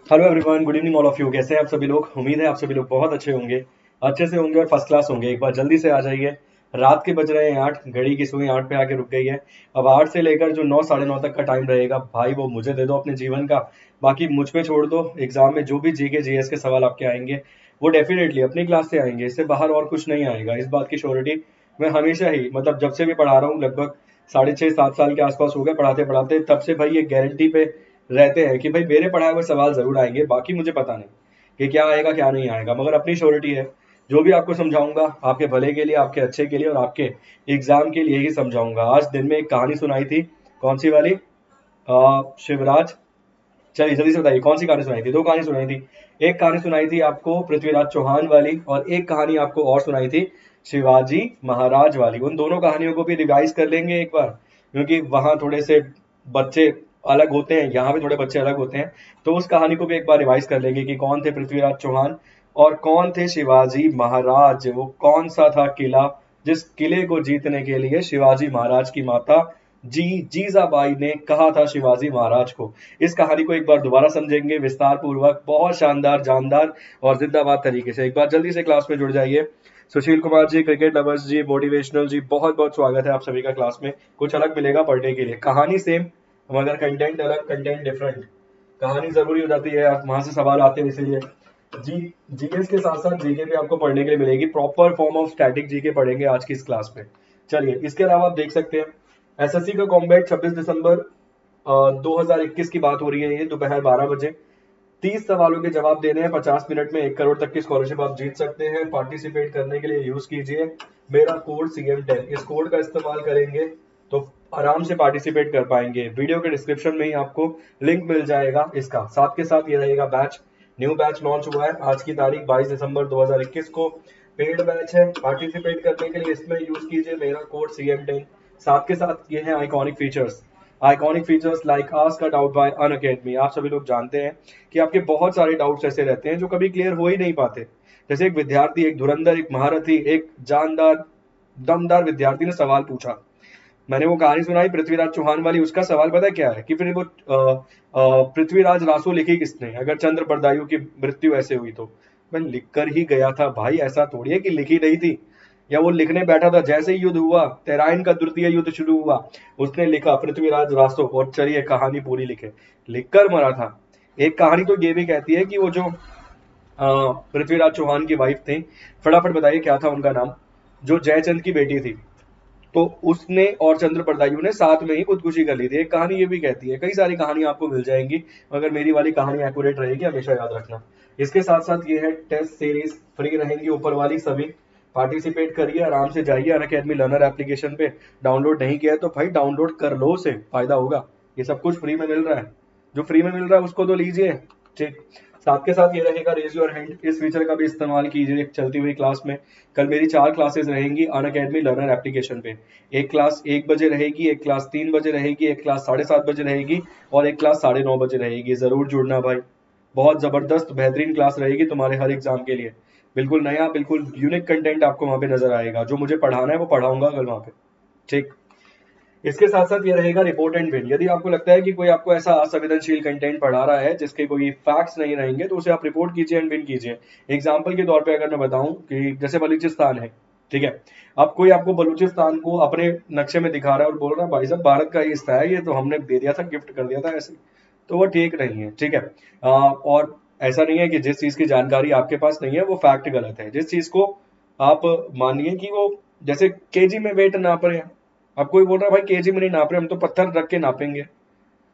Hello everyone, good evening all of you. कैसे हैं आप सभी लोग? उम्मीद है आप सभी लोग बहुत अच्छे से होंगे और फर्स्ट क्लास होंगे। एक बार जल्दी से आ जाइए। रात के बज रहे हैं 8, घड़ी की सुई 8 पे आके रुक गई है। अब 8 से लेकर जो 9 साढ़े 9 तक का टाइम रहेगा भाई, वो मुझे दे दो अपने जीवन का। बाकी मुझ पे छोड़ दो। एग्जाम में जो भी जीके जीएस के सवाल आपके आएंगे वो डेफिनेटली अपनी क्लास से आएंगे, इससे बाहर और कुछ नहीं आएगा। इस बात की श्योरिटी मैं हमेशा ही, मतलब जब से भी पढ़ा रहा हूँ, लगभग 6.5 7 साल के आसपास हो गए पढ़ाते पढ़ाते, तब से भाई ये गारंटी पे रहते हैं कि भाई मेरे पढ़ाए हुए सवाल जरूर आएंगे। बाकी मुझे पता नहीं कि क्या आएगा क्या नहीं आएगा, मगर अपनी श्योरिटी है जो भी आपको समझाऊंगा आपके भले के लिए, आपके अच्छे के लिए और आपके एग्जाम के लिए ही समझाऊंगा। आज दिन में एक कहानी सुनाई थी। कौन सी वाली? शिवराज। चलिए जल्दी से बताइए, कौन सी कहानी सुनाई थी? दो कहानी सुनाई थी। एक कहानी सुनाई थी आपको पृथ्वीराज चौहान वाली, और एक कहानी आपको और सुनाई थी शिवाजी महाराज वाली। उन दोनों कहानियों को भी रिवाइज कर लेंगे एक बार, क्योंकि वहां थोड़े से बच्चे अलग होते हैं, यहाँ भी थोड़े बच्चे अलग होते हैं। तो उस कहानी को भी एक बार रिवाइज कर लेंगे कि कौन थे पृथ्वीराज चौहान और कौन थे शिवाजी महाराज। वो कौन सा था किला जिस किले को जीतने के लिए शिवाजी महाराज की माता जीजाबाई ने कहा था शिवाजी महाराज को। इस कहानी को एक बार दोबारा समझेंगे विस्तार पूर्वक, बहुत शानदार, जानदार और जिंदाबाद तरीके से। एक बार जल्दी से क्लास में जुड़ जाइए। सुशील कुमार जी, क्रिकेट लवर्स जी, मोटिवेशनल जी, बहुत बहुत स्वागत है आप सभी का क्लास में। कुछ अलग मिलेगा पढ़ने के लिए। कहानी सेम मगर कंटेंट अलग, कंटेंट डिफरेंट। कहानी जरूरी हो जाती है, वहां से सवाल आते हैं, इसीलिए जी जीएस के साथ साथ जीके भी आपको पढ़ने के लिए मिलेगी। Proper form of static GK पढ़ेंगे आज की इस क्लास में। चलिए, इसके अलावा आप देख सकते हैं एसएससी का कॉम्बैट 26 दिसंबर 2021 की बात हो रही है। ये दोपहर 12 बजे 30 सवालों के जवाब देने हैं। 50 मिनट में 1 करोड़ तक की स्कॉलरशिप आप जीत सकते हैं। पार्टिसिपेट करने के लिए यूज कीजिए मेरा कोड CM10। इस कोड का इस्तेमाल करेंगे तो आराम से पार्टिसिपेट कर पाएंगे। वीडियो के डिस्क्रिप्शन में ही आपको लिंक मिल जाएगा इसका। साथ के साथ ये रहेगा बैच। न्यू बैच लॉन्च हुआ है आज की तारीख 22 दिसंबर 2021 को। पेड बैच है। पार्टिसिपेट करने के लिए इसमें यूज कीजिए मेरा कोड CM10। साथ के साथ ये है iconic features like ask a doubt bye Unacademy. आप सभी लोग जानते हैं कि आपके बहुत सारे डाउट्स ऐसे रहते हैं जो कभी क्लियर हो ही नहीं पाते। जैसे एक विद्यार्थी, एक धुरंधर, एक महारथी, एक जानदार दमदार विद्यार्थी ने सवाल पूछा। मैंने वो कहानी सुनाई पृथ्वीराज चौहान वाली। उसका सवाल पता है क्या है कि फिर वो पृथ्वीराज रासो लिखी किसने अगर चंद्र बरदायु की मृत्यु ऐसे हुई तो? मैं लिख कर ही गया था भाई, ऐसा थोड़ी है कि लिखी नहीं थी। या वो लिखने बैठा था, जैसे ही युद्ध हुआ, तेराइन का द्वितीय युद्ध शुरू हुआ, उसने लिखा पृथ्वीराज रासो और चलिए कहानी पूरी लिखे। लिखकर मरा था। एक कहानी तो ये भी कहती है कि वो जो पृथ्वीराज चौहान की वाइफ थी, फटाफट बताइए क्या था उनका नाम, जो जयचंद की बेटी थी, तो उसने और चंद्र बरदायु ने साथ में ही खुदकुशी कर ली थी। एक कहानी ये भी कहती है। कई सारी कहानी आपको मिल जाएंगी, मगर मेरी वाली कहानी एक्यूरेट रहेगी, हमेशा याद रखना। इसके साथ साथ ये है टेस्ट सीरीज फ्री रहेंगी ऊपर वाली सभी। पार्टिसिपेट करिए, आराम से जाइए अनअकैडमी लर्नर एप्लीकेशन पे। डाउनलोड नहीं किया है तो भाई डाउनलोड कर लो, उसे फायदा होगा। ये सब कुछ फ्री में मिल रहा है, जो फ्री में मिल रहा है उसको तो लीजिए। ठीक। साथ के साथ ये रहेगा रेज योर हैंड। इस फीचर का भी इस्तेमाल कीजिए चलती हुई क्लास में। कल मेरी 4 क्लासेस रहेंगी अनअकैडमी लर्नर एप्लीकेशन पे। एक क्लास 1 बजे रहेगी, एक क्लास 3 बजे रहेगी, एक क्लास 7:30 बजे रहेगी और एक क्लास 9:30 बजे रहेगी। जरूर जुड़ना भाई, बहुत जबरदस्त बेहतरीन क्लास रहेगी तुम्हारे हर एग्जाम के लिए। बिल्कुल नया, बिल्कुल यूनिक कंटेंट आपको वहां पे नजर आएगा। जो मुझे पढ़ाना है वो पढ़ाऊंगा कल वहां पे। ठीक। इसके साथ साथ ये रहेगा रिपोर्ट एंड विन। यदि आपको लगता है कि कोई आपको ऐसा असंवेदनशील कंटेंट पढ़ा रहा है जिसके कोई फैक्ट्स नहीं रहेंगे, तो उसे आप रिपोर्ट कीजिए एंड विन कीजिए। एग्जाम्पल के तौर पे अगर मैं बताऊं कि जैसे बलूचिस्तान है, ठीक है, अब कोई आपको बलूचिस्तान को अपने नक्शे में दिखा रहा है और बोल रहा है भाई साहब भारत का ही हिस्सा है, ये तो हमने दे दिया था, गिफ्ट कर दिया था ऐसे, तो वो ठीक नहीं है। ठीक है। और ऐसा नहीं है कि जिस चीज की जानकारी आपके पास नहीं है वो फैक्ट गलत है। जिस चीज को आप मानिए कि वो, जैसे केजी में वेट नाप रहे हैं, अब कोई बोल रहा है भाई केजी में नहीं नाप रहे, हम तो पत्थर रख के नापेंगे।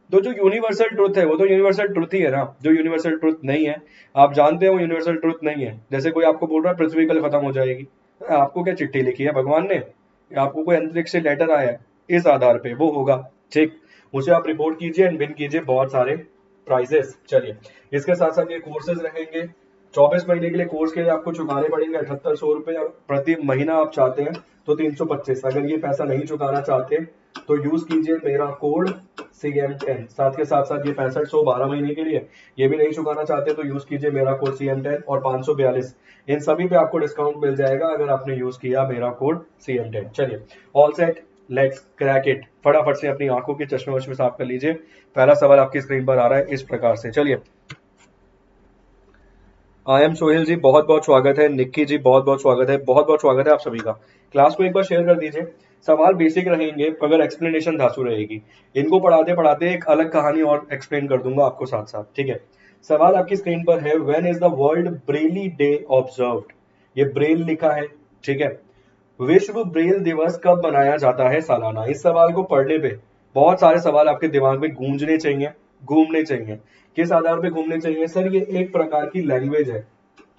तो जो यूनिवर्सल ट्रुथ है वो तो यूनिवर्सल ट्रुथ ही है ना। जो यूनिवर्सल ट्रुथ नहीं है, आप जानते हो वो यूनिवर्सल ट्रुथ नहीं है। जैसे कोई आपको बोल रहा है पृथ्वी कल खत्म हो जाएगी, आपको क्या चिट्ठी लिखी है भगवान ने, या आपको कोई अंतरिक्ष से लेटर आया है, इस आधार पे वो होगा। ठीक। उसे आप रिपोर्ट कीजिए एंड विन कीजिए बहुत सारे प्राइजेस। चलिए, इसके साथ साथ ये कोर्सेज रहेंगे। 24 महीने के लिए कोर्स के लिए आपको चुकाने पड़ेंगे 7800 रुपए प्रति महीना। आप चाहते हैं तो 325। अगर ये पैसा नहीं चुकाना चाहते तो यूज कीजिए मेरा कोड CM10। साथ के साथ साथ ये 6500 12 महीने के लिए। ये भी नहीं चुकाना चाहते तो यूज कीजिए मेरा कोड CM10 और 542। इन सभी पे आपको डिस्काउंट मिल जाएगा अगर आपने यूज किया मेरा कोड CM10। चलिए, all set, let's crack it. फटाफट से अपनी आंखों के चश्मे वश्मे साफ कर लीजिए। पहला सवाल आपकी स्क्रीन पर आ रहा है इस प्रकार से। चलिए, आई एम सोहेल जी, बहुत बहुत स्वागत है। निक्की जी, बहुत बहुत स्वागत है, बहुत बहुत स्वागत है आप सभी का। क्लास को एक बार शेयर कर दीजिए। सवाल बेसिक रहेंगे मगर एक्सप्लेनेशन धांसू रहेगी। इनको पढ़ाते पढ़ाते एक अलग कहानी और एक्सप्लेन कर दूंगा आपको साथ साथ, ठीक है। सवाल आपकी स्क्रीन पर है, when is the world Braille day observed. ये ब्रेल लिखा है, ठीक है। विश्व ब्रेल दिवस कब मनाया जाता है सालाना। इस सवाल को पढ़ने पे बहुत सारे सवाल आपके दिमाग में गूंजने चाहिए, घूमने चाहिए। किस आधार पे घूमने चाहिए सर? ये एक प्रकार की लैंग्वेज है।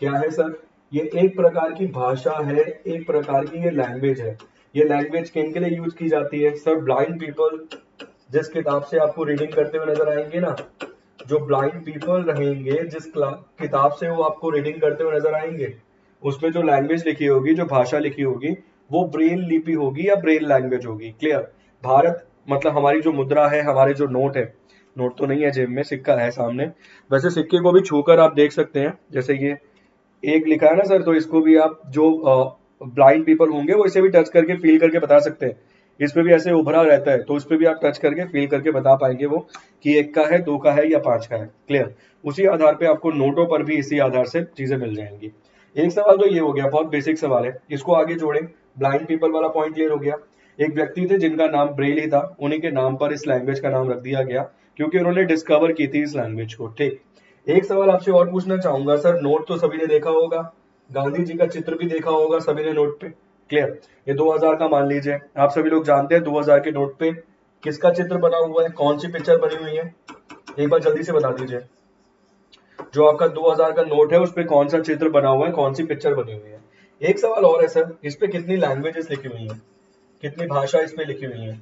क्या है सर? ये एक प्रकार की भाषा है, एक प्रकार की ये लैंग्वेज है। ये लैंग्वेज किन के लिए यूज की जाती है सर? Blind people. जिस किताब से आपको रीडिंग करते हुए नजर आएंगे ना, जो ब्लाइंड पीपल रहेंगे, जिस किताब से वो आपको रीडिंग करते हुए नजर आएंगे, उसमें जो लैंग्वेज लिखी होगी, जो भाषा लिखी होगी, वो ब्रेल लिपि होगी या ब्रेल लैंग्वेज होगी। क्लियर? भारत मतलब हमारी जो मुद्रा है, हमारे जो नोट है, नोट तो नहीं है जेब में, सिक्का है सामने। वैसे सिक्के को भी छूकर आप देख सकते हैं, जैसे ये एक लिखा है ना सर, तो इसको भी आप जो ब्लाइंड पीपल होंगे वो इसे भी टच करके फील करके बता सकते हैं। इस पे भी ऐसे उभरा रहता है, तो इस पे भी आप टच करके फील करके बता पाएंगे वो कि एक का है, दो का है या पांच का है। क्लियर? उसी आधार पे आपको नोटों पर भी इसी आधार से चीजें मिल जाएंगी। एक सवाल तो ये हो गया, बहुत बेसिक सवाल है, इसको आगे जोड़ें। ब्लाइंड पीपल वाला पॉइंट क्लियर हो गया। एक व्यक्ति थे जिनका नाम ब्रेल ही था, उन्हीं के नाम पर इस लैंग्वेज का नाम रख दिया गया क्योंकि उन्होंने डिस्कवर की थी इस लैंग्वेज को। ठीक। एक सवाल आपसे और पूछना चाहूंगा सर, नोट तो सभी ने देखा होगा, गांधी जी का चित्र भी देखा होगा सभी ने नोट पे। क्लियर? ये 2000 का मान लीजिए, आप सभी लोग जानते हैं 2000 के नोट पे किसका चित्र बना हुआ है, कौन सी पिक्चर बनी हुई है? एक बार जल्दी से बता दीजिए। जो आपका 2000 का नोट है उस पे कौन सा चित्र बना हुआ है, कौन सी पिक्चर बनी हुई है? एक सवाल और है सर, इस पे कितनी लैंग्वेजेस लिखी हुई है, कितनी भाषा इस पे लिखी हुई है?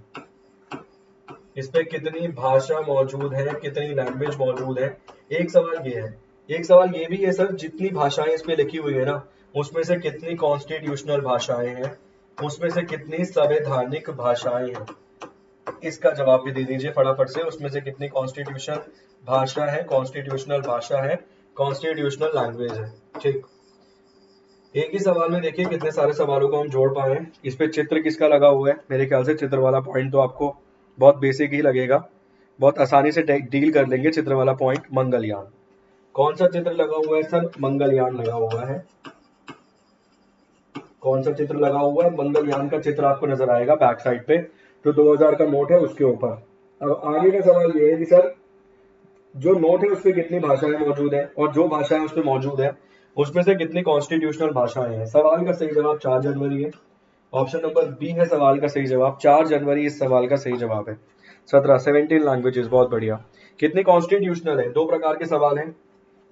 इस पे कितनी भाषा मौजूद है, कितनी लैंग्वेज मौजूद है? एक सवाल ये है। एक सवाल ये भी है सर, जितनी भाषाएं इस पे लिखी हुई है ना, उसमें से कितनी कॉन्स्टिट्यूशनल भाषाएं हैं, उसमें से कितनी संवैधानिक भाषाएं हैं? इसका जवाब भी दे दीजिए फटाफट से। उसमें से कितनी कॉन्स्टिट्यूशन भाषा है, कॉन्स्टिट्यूशनल भाषा है, कॉन्स्टिट्यूशनल लैंग्वेज है? ठीक। एक ही सवाल में देखिए कितने सारे सवालों को हम जोड़ पाए हैं। इस पे चित्र किसका लगा हुआ है? मेरे ख्याल से चित्र वाला पॉइंट तो आपको बहुत बेसिक ही लगेगा, बहुत आसानी से डील कर लेंगे चित्र वाला पॉइंट। मंगलयान। कौन सा चित्र लगा हुआ है सर? मंगलयान लगा हुआ है। कौन सा चित्र लगा हुआ है? मंगलयान का चित्र आपको नजर आएगा बैक साइड पे, जो 2000 का नोट है उसके ऊपर। अब आगे का सवाल ये है कि सर, जो नोट है उसमें कितनी भाषाएं मौजूद है, और जो भाषाएं उसमें मौजूद है उसमें से कितनी कॉन्स्टिट्यूशनल भाषाएं हैं? सवाल का सही जवाब 4 जनवरी है। ऑप्शन नंबर बी है सवाल का सही जवाब, 4 जनवरी इस सवाल का सही जवाब है। 17 लैंग्वेजेस, बहुत बढ़िया। कितनी कॉन्स्टिट्यूशनल है? दो प्रकार के सवाल हैं।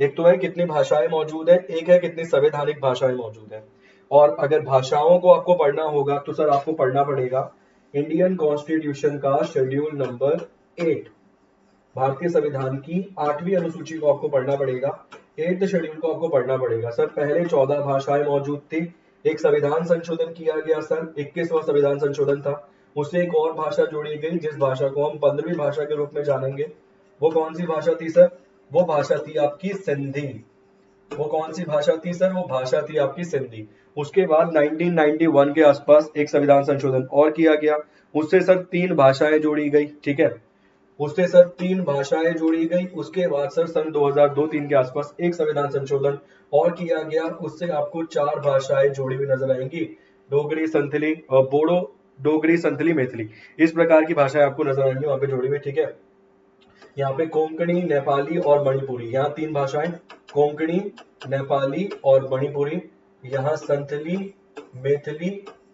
एक तो है कितनी भाषाएं मौजूद है, एक है कितनी संवैधानिक भाषाएं मौजूद है। और अगर भाषाओं को आपको पढ़ना होगा तो सर आपको पढ़ना पड़ेगा इंडियन कॉन्स्टिट्यूशन का शेड्यूल नंबर 8। भारतीय संविधान की 8वीं अनुसूची को आपको पढ़ना पड़ेगा, 8th शेड्यूल को आपको पढ़ना पड़ेगा सर। पहले 14 भाषाएं मौजूद थी, एक संविधान संशोधन किया गया सर, 21वां संविधान संशोधन था। उससे एक और भाषा जोड़ी गई जिस भाषा को हम 15वीं भाषा के रूप में जानेंगे। वो कौन सी भाषा थी सर? वो भाषा थी आपकी सिंधी। वो कौन सी भाषा थी सर? वो भाषा थी आपकी सिंधी। उसके बाद 1991 के आसपास एक संविधान संशोधन और किया गया, उससे सर 3 भाषाएं जोड़ी गई, ठीक है। उससे सर 3 भाषाएं जोड़ी गई। उसके बाद सर सन 2002-3 के आसपास एक संविधान संशोधन और किया गया, उससे आपको 4 भाषाएं जोड़ी हुई नजर आएंगी, डोगरी, संथली और बोडो, डोगरी, संथली, मैथिली। इस प्रकार की भाषाएं आपको नजर आएंगी वहां पे जोड़ी हुई, ठीक है। यहाँ पे कोंकणी, नेपाली और मणिपुरी, यहाँ 3 भाषाएं, कोंकणी, नेपाली और मणिपुरी। यहाँ संथली, मैथिली,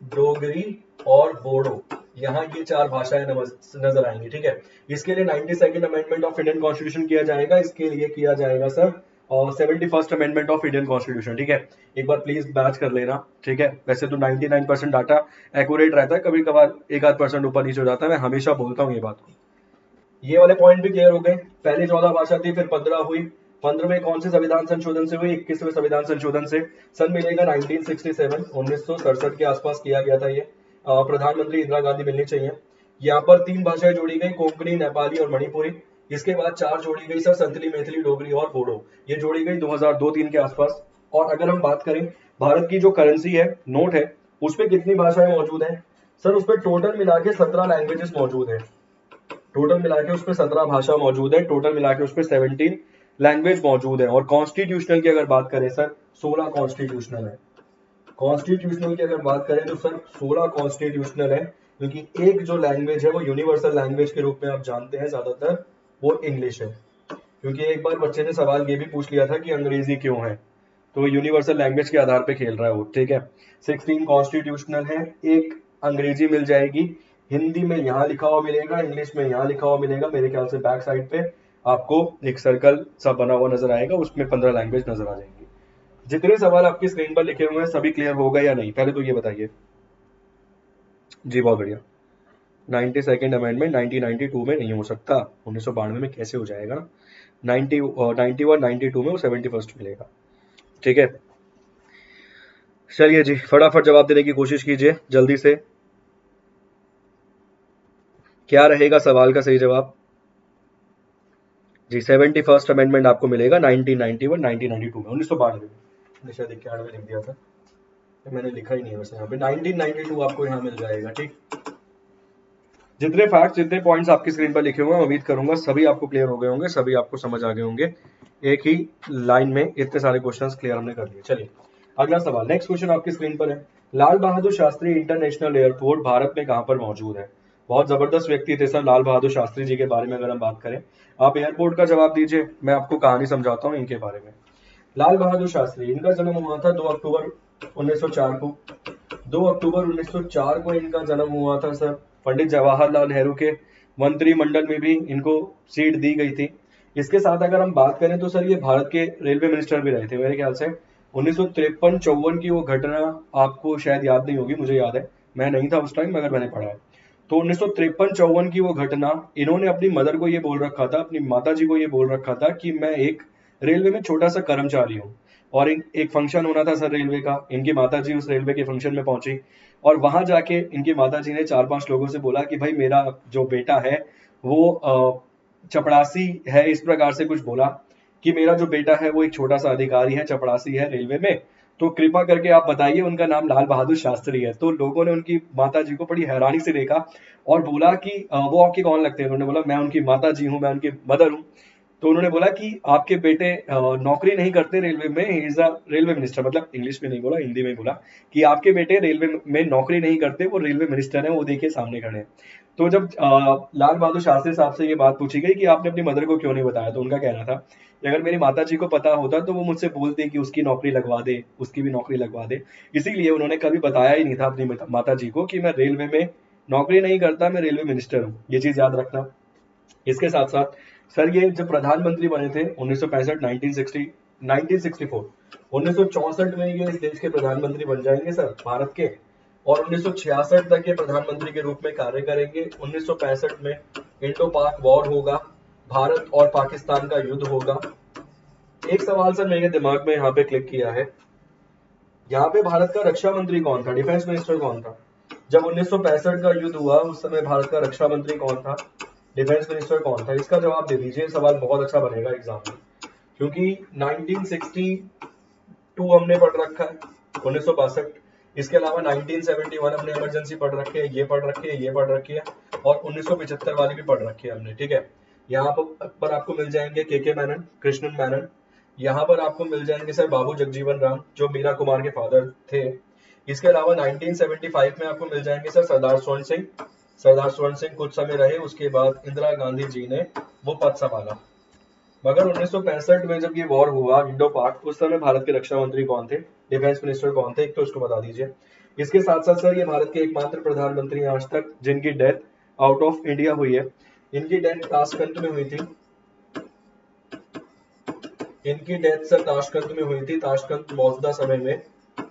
डोगरी और बोडो, यहाँ ये 4 भाषाएं नजर आएंगी, ठीक है। इसके लिए 92nd amendment of Indian constitution किया जाएगा, इसके लिए किया जाएगा सर और 71st amendment of Indian constitution, ठीक है। एक बार प्लीज मैच कर लेना, ठीक है। वैसे तो 99% डाटा एक्यूरेट रहता है, कभी कभार एक आध परसेंट ऊपर नीचे हो जाता है, मैं हमेशा बोलता हूँ ये बात को। ये वाले पॉइंट भी क्लियर हो गए। पहले 14 भाषा थी, फिर 15 हुई। 15वें कौन से संविधान संशोधन से हुई? 21वें संविधान संशोधन से। सन मिलेगा 1967, 1967 के आसपास किया गया था ये। प्रधानमंत्री इंदिरा गांधी मिलनी चाहिए। यहाँ पर 3 भाषाएं जोड़ी गई, कोंकणी, नेपाली और मणिपुरी। इसके बाद 4 जोड़ी गई सर, संथली, मैथिली, डोगरी और बोडो। ये जोड़ी गई 2002-3 के आसपास। और अगर हम बात करें भारत की जो करेंसी है, नोट है, उसपे कितनी भाषाएं मौजूद है सर? उसपे टोटल मिला के 17 लैंग्वेजेस मौजूद है। टोटल मिला के उसपे 17 भाषा मौजूद है, टोटल मिला के उसपे 17 लैंग्वेज मौजूद है। और कॉन्स्टिट्यूशनल की अगर बात करें सर 16 कॉन्स्टिट्यूशनल है। कॉन्स्टिट्यूशनल की अगर बात करें तो सर 16 कॉन्स्टिट्यूशनल है, क्योंकि एक जो लैंग्वेज है वो यूनिवर्सल लैंग्वेज के रूप में आप जानते हैं ज्यादातर वो इंग्लिश है। क्योंकि एक बार बच्चे ने सवाल ये भी पूछ लिया था कि अंग्रेजी क्यों है, तो यूनिवर्सल लैंग्वेज के आधार पे खेल रहा है वो, ठीक है। 16 कॉन्स्टिट्यूशनल है, एक अंग्रेजी मिल जाएगी, हिंदी में यहाँ लिखा हुआ मिलेगा, इंग्लिश में यहाँ लिखा हुआ मिलेगा। मेरे ख्याल से बैक साइड पे आपको एक सर्कल सा बना हुआ नजर आएगा, उसमें 15 लैंग्वेज नजर आ जाएंगी। जितने सवाल आपकी स्क्रीन पर लिखे हुए हैं सभी क्लियर हो गए या नहीं, पहले तो ये बताइए। जी बहुत बढ़िया। 92nd अमेंडमेंट 1992 में नहीं हो सकता, 1992 में कैसे हो जाएगा ना, 91 92 में वो 71st मिलेगा, ठीक है। चलिए जी फटाफट जवाब देने की कोशिश कीजिए जल्दी से, क्या रहेगा सवाल का सही जवाब। जी 71st अमेंडमेंट आपको मिलेगा 1991 1992 में, 1992 में, शायद 91 लिख दिया था, मैंने लिखा ही नहीं है वैसे यहाँ पे, 1992 आपको यहाँ मिल जाएगा, ठीक। जितने फैक्ट्स जितने पॉइंट्स आपकी स्क्रीन पर लिखे हुए हैं उम्मीद करूंगा सभी आपको क्लियर हो गए होंगे, सभी आपको समझ आ गए होंगे। एक ही लाइन में इतने सारे क्वेश्चंस क्लियर हमने कर लिए। चलिए अगला सवाल, नेक्स्ट क्वेश्चन आपकी स्क्रीन पर है, लाल बहादुर शास्त्री इंटरनेशनल एयरपोर्ट भारत में कहां पर मौजूद है। बहुत जबरदस्त व्यक्ति थे सर लाल बहादुर शास्त्री जी के बारे में अगर हम बात करें। आप एयरपोर्ट का जवाब दीजिए, मैं आपको कहानी समझाता हूँ इनके बारे में। लाल बहादुर शास्त्री, इनका जन्म हुआ था 2 अक्टूबर 1904 को। 2 अक्टूबर 1904 को इनका जन्म हुआ था सर। पंडित जवाहरलाल नेहरू के मंत्रिमंडल में भी इनको सीट दी गई थी। इसके साथ अगर हम बात करें तो सर ये भारत के रेलवे मिनिस्टर भी रहे थे मेरे ख्याल से। 1953-54 की वो घटना आपको शायद याद नहीं होगी, मुझे याद है, मैं नहीं था उस टाइम मगर मैंने पढ़ा है। तो 1953-54 की वो घटना, इन्होंने अपनी मदर को ये बोल रखा था, अपनी माता जी को ये बोल रखा था कि मैं एक रेलवे में छोटा सा कर्मचारी हूँ, और एक फंक्शन होना था सर रेलवे का। इनकी माताजी उस रेलवे के फंक्शन में पहुंची और वहां जाके इनकी माताजी ने 4-5 लोगों से बोला कि भाई मेरा जो बेटा है वो चपड़ासी है, इस प्रकार से कुछ बोला कि मेरा जो बेटा है वो एक छोटा सा अधिकारी है, चपड़ासी है रेलवे में, तो कृपा करके आप बताइए उनका नाम लाल बहादुर शास्त्री है। तो लोगों ने उनकी माता जी को बड़ी हैरानी से देखा और बोला कि वो आपके कौन लगते हैं। उन्होंने बोला मैं उनकी माता जी हूँ, मैं उनकी मदर हूँ। तो उन्होंने बोला कि आपके बेटे नौकरी नहीं करते रेलवे में, he is a railway minister, मतलब इंग्लिश में नहीं बोला हिंदी में बोला कि आपके बेटे रेलवे में नौकरी नहीं करते, वो रेलवे मिनिस्टर है, वो देखिए सामने खड़े हैं। तो जब लाल बहादुर शास्त्री साहब से ये बात पूछी गई कि आपने अपनी मदर को क्यों नहीं बताया, तो उनका कहना था कि अगर मेरी माता जी को पता होता तो वो मुझसे बोलते कि उसकी नौकरी लगवा दे, उसकी भी नौकरी लगवा दे। इसीलिए उन्होंने कभी बताया ही नहीं था अपनी माता जी को कि मैं रेलवे में नौकरी नहीं करता, मैं रेलवे मिनिस्टर हूँ। ये चीज याद रखना। इसके साथ साथ सर ये जब प्रधानमंत्री बने थे 1965 1960 1964 1964 में ये इस देश के प्रधानमंत्री बन जाएंगे सर भारत के, और 1966 तक ये प्रधानमंत्री के रूप में कार्य करेंगे। 1965 में इंडो पाक वॉर होगा, भारत और पाकिस्तान का युद्ध होगा। एक सवाल सर मेरे दिमाग में यहाँ पे क्लिक किया है, यहाँ पे भारत का रक्षा मंत्री कौन था, डिफेंस मिनिस्टर कौन था जब 1965 का युद्ध हुआ, उस समय भारत का रक्षा मंत्री कौन था, डिफेंस मिनिस्टर कौन था। इसका जवाब दे दीजिए, सवाल बहुत अच्छा बनेगा एग्जाम में, क्योंकि 1962 हमने पढ़ रखा है, 1962, इसके अलावा 1971 हमने इमरजेंसी पढ़ रखी है, ये पढ़ रखी है, ये पढ़ रखी है, और 1975 वाली भी पढ़ रखी है हमने, ठीक है। यहाँ पर आपको मिल जाएंगे के मैनन, कृष्णन मैनन। यहाँ पर आपको मिल जाएंगे सर बाबू जगजीवन राम जो मीरा कुमार के फादर थे। इसके अलावा 1975 में आपको मिल जाएंगे सर सरदार स्वर्ण सिंह। सरदार स्वर्ण सिंह कुछ समय रहे, उसके बाद इंदिरा गांधी जी ने वो पद संभाला। मगर 1965 में जब ये वॉर हुआ इंडो पाक, उस समय भारत के रक्षा मंत्री कौन थे, डिफेंस मिनिस्टर कौन थे, एक तो इसको बता दीजिए। इसके साथ साथ सर ये भारत के एकमात्र प्रधानमंत्री हैं आज तक जिनकी डेथ आउट ऑफ इंडिया हुई है। इनकी डेथ ताशकंद में हुई थी, इनकी डेथ सर ताशकंद में हुई थी। ताशकंद मौजूदा समय में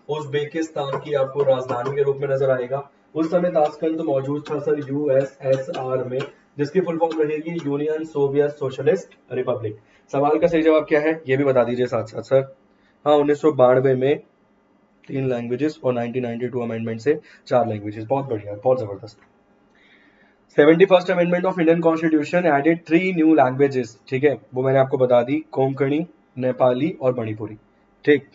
उज्बेकिस्तान की आपको राजधानी के रूप में नजर आएगा। उस समय ताशकंद मौजूद था सर यूएसएसआर में, जिसकी फुल फॉर्म रहेगी यूनियन सोवियत सोशलिस्ट रिपब्लिक। सवाल का सही जवाब क्या है ये भी बता दीजिए साथ साथ सर। हाँ 1992 में 3 लैंग्वेजेस और 1992 अमेंडमेंट से 4 लैंग्वेजेस, बहुत बढ़िया, बहुत जबरदस्त। 71st amendment of Indian constitution added 3 new languages, ठीक है, वो मैंने आपको बता दी, कोंकणी, नेपाली और मणिपुरी, ठीक।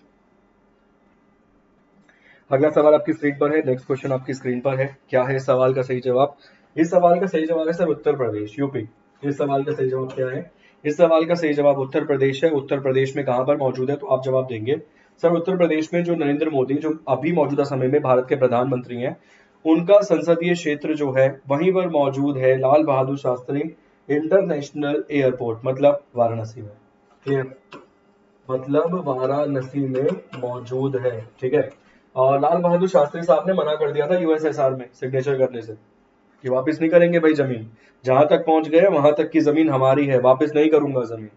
अगला सवाल आपकी स्क्रीन पर है, नेक्स्ट क्वेश्चन आपकी स्क्रीन पर है, क्या है इस सवाल का सही जवाब। इस सवाल का सही जवाब है सर उत्तर प्रदेश, यूपी। इस सवाल का सही जवाब क्या है, इस सवाल का सही जवाब उत्तर प्रदेश है। उत्तर प्रदेश में कहां पर मौजूद है, तो आप जवाब देंगे सर उत्तर प्रदेश में। जो नरेंद्र मोदी जो अभी मौजूदा समय में भारत के प्रधानमंत्री हैं, उनका संसदीय क्षेत्र जो है वहीं पर मौजूद है लाल बहादुर शास्त्री इंटरनेशनल एयरपोर्ट, मतलब वाराणसी में। ठीक है, मतलब वाराणसी में मौजूद है। ठीक है, और लाल बहादुर शास्त्री साहब ने मना कर दिया था यूएसएसआर में सिग्नेचर करने से कि वापस नहीं करेंगे भाई जमीन, जहां तक पहुंच गए वहां तक की जमीन हमारी है, वापस नहीं करूंगा जमीन।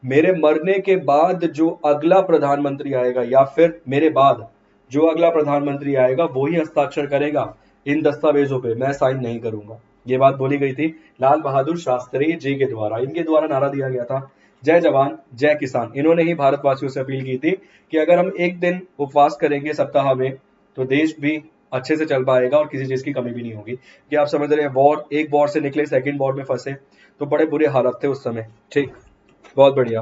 मेरे मरने के बाद जो अगला प्रधानमंत्री आएगा या फिर मेरे बाद जो अगला प्रधानमंत्री आएगा वो ही हस्ताक्षर करेगा इन दस्तावेजों पे, मैं साइन नहीं करूंगा। ये बात बोली गई थी लाल बहादुर शास्त्री जी के द्वारा। इनके द्वारा नारा दिया गया था जय जवान जय किसान। इन्होंने ही भारतवासियों से अपील की थी कि अगर हम एक दिन उपवास करेंगे सप्ताह में तो देश भी अच्छे से चल पाएगा और किसी चीज की कमी भी नहीं होगी। कि आप समझ रहे हैं, वॉर, एक वॉर से निकले सेकंड वॉर में फंसे तो बड़े बुरे हालात थे उस समय। ठीक, बहुत बढ़िया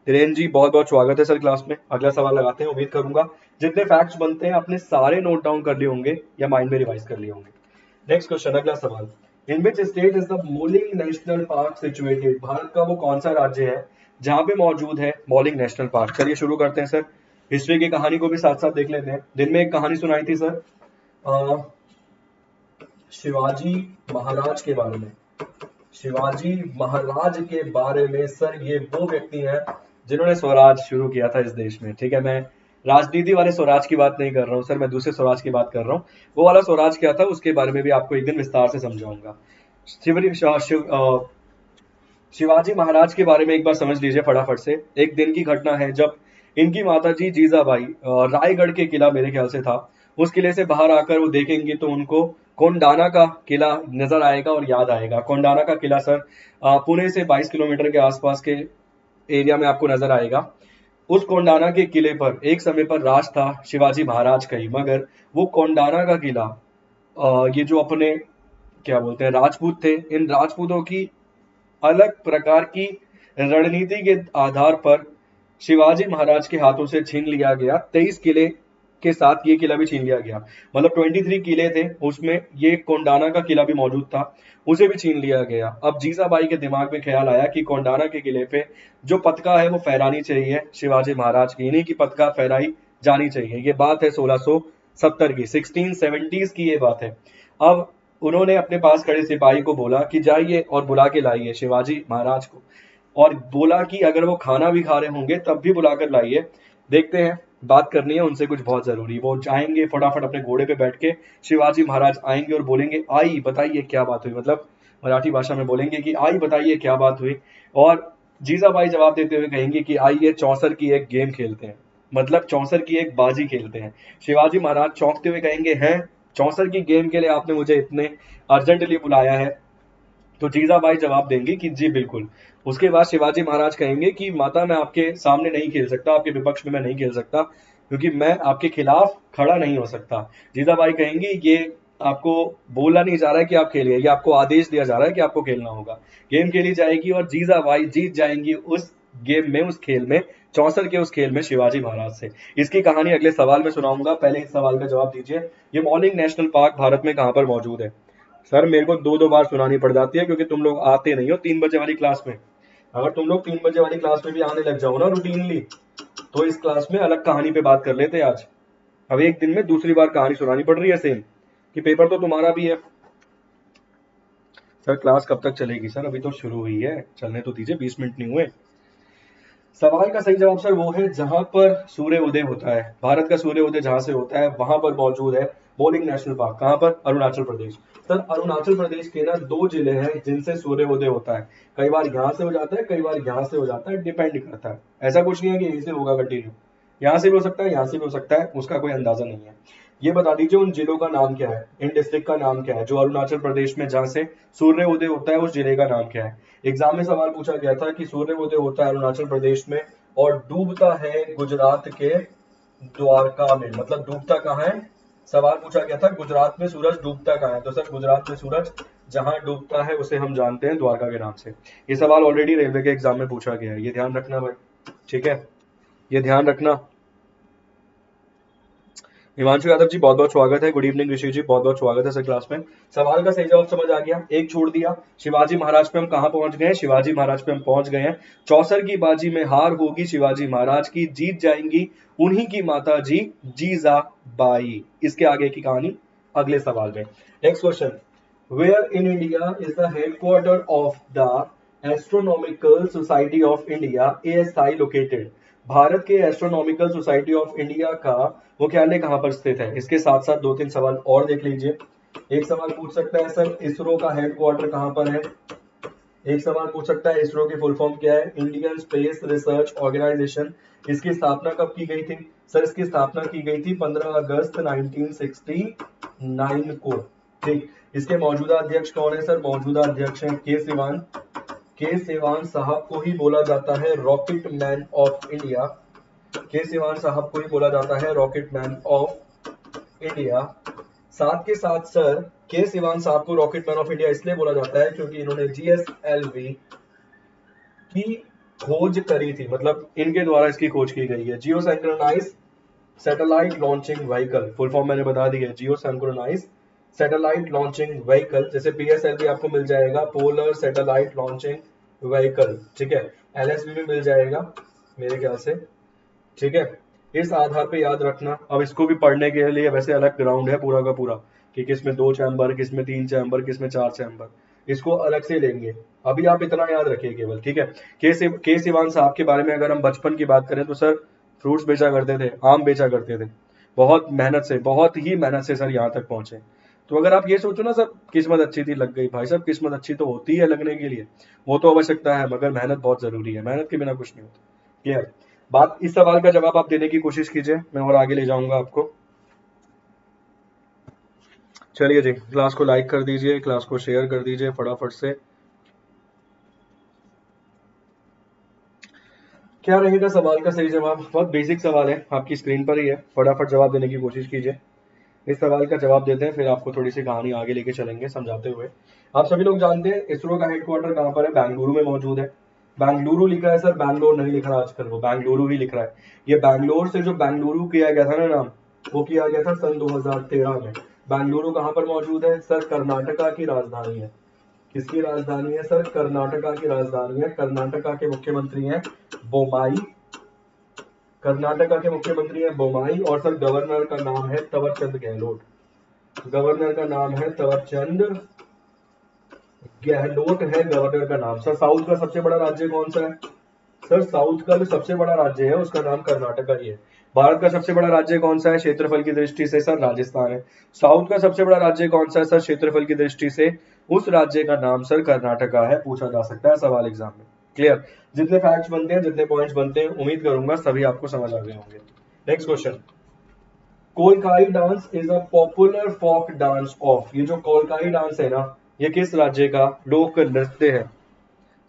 धीरेन्द्र जी, बहुत बहुत स्वागत है सर क्लास में। अगला सवाल लगाते हैं। उम्मीद करूंगा जितने फैक्ट्स बनते हैं आपने सारे नोट डाउन कर लिए होंगे या माइंड में रिवाइज कर लिए होंगे। नेक्स्ट क्वेश्चन, अगला सवाल। In which state is the Mouling national park situated? Bharat का वो कौन सा राज्य है जहां पे मौजूद है मोलिंग नेशनल पार्क? चलिए शुरू करते हैं सर। हिस्ट्री की कहानी को भी साथ साथ देख लेते हैं। दिन में एक कहानी सुनाई थी सर शिवाजी महाराज के बारे में। शिवाजी महाराज के बारे में सर, ये वो व्यक्ति हैं जिन्होंने स्वराज शुरू किया था इस देश में। ठीक है, मैं राजनीति वाले स्वराज की बात नहीं कर रहा हूँ सर, मैं दूसरे स्वराज की बात कर रहा हूँ। वो वाला स्वराज क्या था उसके बारे में भी आपको एक दिन विस्तार से समझाऊंगा। शिवाजी महाराज के बारे में एक बार समझ लीजिए फटाफट से। एक दिन की घटना है जब इनकी माताजी जीजाबाई रायगढ़ के किला मेरे ख्याल से था, उस किले से बाहर आकर वो देखेंगे तो उनको कोंडाना का किला नजर आएगा और याद आएगा। कोंडाना का किला सर पुणे से 22 किलोमीटर के आसपास के एरिया में आपको नजर आएगा। उस कोंडाना के किले पर एक समय पर राज था शिवाजी महाराज का ही, मगर वो कोंडाना का किला ये जो अपने क्या बोलते हैं राजपूत थे, इन राजपूतों की अलग प्रकार की रणनीति के आधार पर शिवाजी महाराज के हाथों से छीन लिया गया। 23 किले के साथ ये किला भी छीन लिया गया, मतलब 23 किले थे, उसमें ये कोंडाना का किला भी मौजूद था, उसे भी छीन लिया गया। अब जीजाबाई के दिमाग में ख्याल आया कि कोंडाना के किले पे जो पताका है वो फहरानी चाहिए शिवाजी महाराज की, इन्हीं की पताका फहराई जानी चाहिए। ये बात है 1670 की, 1670s की ये बात है। अब उन्होंने अपने पास खड़े सिपाही को बोला कि जाइए और बुला के लाइए शिवाजी महाराज को, और बोला कि अगर वो खाना भी खा रहे होंगे तब भी बुलाकर लाइए। देखते हैं, बात करनी है उनसे कुछ बहुत जरूरी। वो जाएंगे फटाफट अपने घोड़े पे बैठ के, शिवाजी महाराज आएंगे और बोलेंगे आई बताइए क्या बात हुई, मतलब मराठी भाषा में बोलेंगे कि आई बताइए क्या बात हुई। और जीजाबाई जवाब देते हुए कहेंगे कि आइए चौसर की एक गेम खेलते हैं, मतलब चौसर की एक बाजी खेलते हैं। शिवाजी महाराज चौंकते हुए कहेंगे हैं चौसर की गेम के लिए आपने मुझे इतने अर्जेंटली बुलाया है? तो जीजाबाई जवाब देंगी कि जी बिल्कुल। उसके बाद शिवाजी महाराज कहेंगे कि माता मैं आपके सामने नहीं खेल सकता, आपके विपक्ष में मैं नहीं खेल सकता, क्योंकि मैं आपके खिलाफ खड़ा नहीं हो सकता। जीजाबाई कहेंगी ये आपको बोला नहीं जा रहा है कि आप खेलिए, ये आपको आदेश दिया जा रहा है कि आपको खेलना होगा। गेम खेली जाएगी और जीजाबाई जीत जाएंगी उस गेम में, उस खेल में, चौसर के उस खेल में शिवाजी महाराज से। इसकी कहानी अगले सवाल में सुनाऊंगा, पहले इस सवाल का जवाब दीजिए। ये मॉलिंग नेशनल पार्क भारत में कहां पर मौजूद है? सर मेरे को दो दो बार सुनानी पड़ जाती है क्योंकि तुम लोग आते नहीं हो 3 बजे वाली क्लास में। अगर तुम लोग 3 बजे वाली क्लास में भी आने लग जाओ ना रूटीनली, तो इस क्लास में अलग कहानी पे बात कर लेते आज। अब एक दिन में दूसरी बार कहानी सुनानी पड़ रही है सेम, कि पेपर तो तुम्हारा भी है। सर क्लास कब तक चलेगी? सर अभी तो शुरू हुई है, चलने तो दीजिए, 20 मिनट नहीं हुए। सवाल का सही जवाब सर वो है जहां पर सूर्य उदय होता है। भारत का सूर्य उदय जहां से होता है वहां पर मौजूद है मोलिंग नेशनल पार्क। कहां पर? अरुणाचल प्रदेश। सर अरुणाचल प्रदेश के ना 2 जिले हैं जिनसे सूर्य उदय होता है। कई बार यहां से हो जाता है, कई बार यहां से हो जाता है, डिपेंड करता है। ऐसा कुछ नहीं है कि यहीं से होगा कंटिन्यू, यहाँ से भी हो सकता है, यहाँ से भी हो सकता है, उसका कोई अंदाजा नहीं है। ये बता दीजिए उन जिलों का नाम क्या है, इन डिस्ट्रिक्ट का नाम क्या है जो अरुणाचल प्रदेश में जहां से सूर्य उदय होता है, उस जिले का नाम क्या है? एग्जाम में सवाल पूछा गया था कि सूर्य उदय होता है अरुणाचल प्रदेश में और डूबता है गुजरात के द्वारका में, मतलब डूबता कहाँ है? सवाल पूछा गया था गुजरात में सूरज डूबता कहाँ है, तो सर गुजरात में सूरज जहां डूबता है उसे हम जानते हैं द्वारका के नाम से। ये सवाल ऑलरेडी रेलवे के एग्जाम में पूछा गया है, ये ध्यान रखना भाई। ठीक है, ये ध्यान रखना। हिमांशु यादव जी बहुत बहुत स्वागत है। गुड इवनिंग ऋषि जी, बहुत बहुत स्वागत है सर क्लास में। सवाल का सही जवाब समझ आ गया, एक छोड़ दिया। शिवाजी महाराज पे हम कहाँ पहुंच गए हैं? शिवाजी महाराज पे हम पहुंच गए हैं। चौसर की बाजी में हार होगी शिवाजी महाराज की, जीत जाएंगी उन्हीं की माता जी जीजाबाई। इसके आगे की कहानी अगले सवाल में। Next question, where in India is the headquarter of the astronomical society of India ASI located? Bharat के एस्ट्रोनॉमिकल सोसाइटी ऑफ इंडिया का मुख्यालय कहां पर स्थित है? इसके साथ साथ दो तीन सवाल और देख लीजिए। एक सवाल पूछ सकता है सर इसरो का हेडक्वार्टर कहां पर है। एक सवाल पूछ सकता है इसरो की फुल फॉर्म क्या है? Indian space research organisation. इसकी स्थापना कब की गई थी? सर इसकी स्थापना की गई थी 15 अगस्त 1969 को। ठीक, इसके मौजूदा अध्यक्ष कौन है? सर मौजूदा अध्यक्ष हैं के सिवान। के सिवान साहब को ही बोला जाता है रॉकेट मैन ऑफ इंडिया। के सिवान साहब को ही बोला जाता है रॉकेट मैन ऑफ इंडिया। साथ के साथ सर के सिवान साहब को रॉकेट मैन ऑफ इंडिया इसलिए बोला जाता है क्योंकि इन्होंने GSLV की खोज करी थी, मतलब इनके द्वारा इसकी खोज की गई है। Geo synchronize satellite launching vehicle, full form मैंने बता दी है, geo synchronize satellite launching vehicle. जैसे PSLV आपको मिल जाएगा पोलर सैटेलाइट लॉन्चिंग व्हीकल, ठीक है। LSV भी मिल जाएगा मेरे ख्याल से, ठीक है। इस आधार पे याद रखना। अब इसको भी पढ़ने के लिए वैसे अलग ग्राउंड है पूरा का पूरा कि किसमें 2 चैम्बर, किसमें 3 चैम्बर, किसमें 4 चैम्बर, इसको अलग से लेंगे। अभी आप इतना याद रखिए केवल, ठीक है। के सिवान साहब के बारे में अगर हम बचपन की बात करें तो सर फ्रूट्स बेचा करते थे, आम बेचा करते थे, बहुत मेहनत से, बहुत ही मेहनत से सर यहाँ तक पहुंचे। तो अगर आप ये सोचो ना सर किस्मत अच्छी थी लग गई, भाई साहब किस्मत अच्छी तो होती है लगने के लिए, वो तो आवश्यकता है, मगर मेहनत बहुत जरूरी है, मेहनत के बिना कुछ नहीं होता। क्लियर बात। इस सवाल का जवाब आप देने की कोशिश कीजिए, मैं और आगे ले जाऊंगा आपको। चलिए जी, क्लास को लाइक कर दीजिए, क्लास को शेयर कर दीजिए फटाफट से। क्या रहेगा सवाल का सही जवाब? बहुत बेसिक सवाल है, आपकी स्क्रीन पर ही है, फटाफट जवाब देने की कोशिश कीजिए। इस सवाल का जवाब देते हैं, फिर आपको थोड़ी सी कहानी आगे लेके चलेंगे समझाते हुए। आप सभी लोग जानते हैं इसरो का हेडक्वार्टर कहाँ पर है? बेंगलुरु में मौजूद है। बेंगलुरु लिखा है सर, बैंगलोर नहीं लिख रहा आजकल, वो बेंगलुरु ही लिख रहा है। ये बैंगलोर से जो बेंगलुरु किया गया था ना नाम, वो किया गया था सन 2013 में। बेंगलुरु कहाँ पर मौजूद है? सर कर्नाटका की राजधानी है। किसकी राजधानी है? सर कर्नाटका की राजधानी है। कर्नाटका के मुख्यमंत्री हैं बोमाई। कर्नाटका के मुख्यमंत्री हैं बोमाई, और सर गवर्नर का नाम है तवरचंद गहलोत। गवर्नर का नाम है तवरचंद गहलोत है गवर्नर का नाम। सर साउथ का सबसे बड़ा राज्य कौन सा है? सर साउथ का जो सबसे बड़ा राज्य है उसका नाम कर्नाटका ही है। भारत का सबसे बड़ा राज्य कौन सा है क्षेत्रफल की दृष्टि से? सर राजस्थान है। साउथ का सबसे बड़ा राज्य कौन सा है सर क्षेत्रफल की दृष्टि से? उस राज्य का नाम सर कर्नाटका है। पूछा जा सकता है सवाल एग्जाम में। क्लियर। जितने फैक्ट्स बनते हैं, जितने पॉइंट्स बनते हैं, उम्मीद करूंगा सभी आपको समझ आ गए होंगे। Next question, Kolkali dance is a popular folk dance of. ये जो कोलकाई डांस है ना, ये किस राज्य का लोक नृत्य है?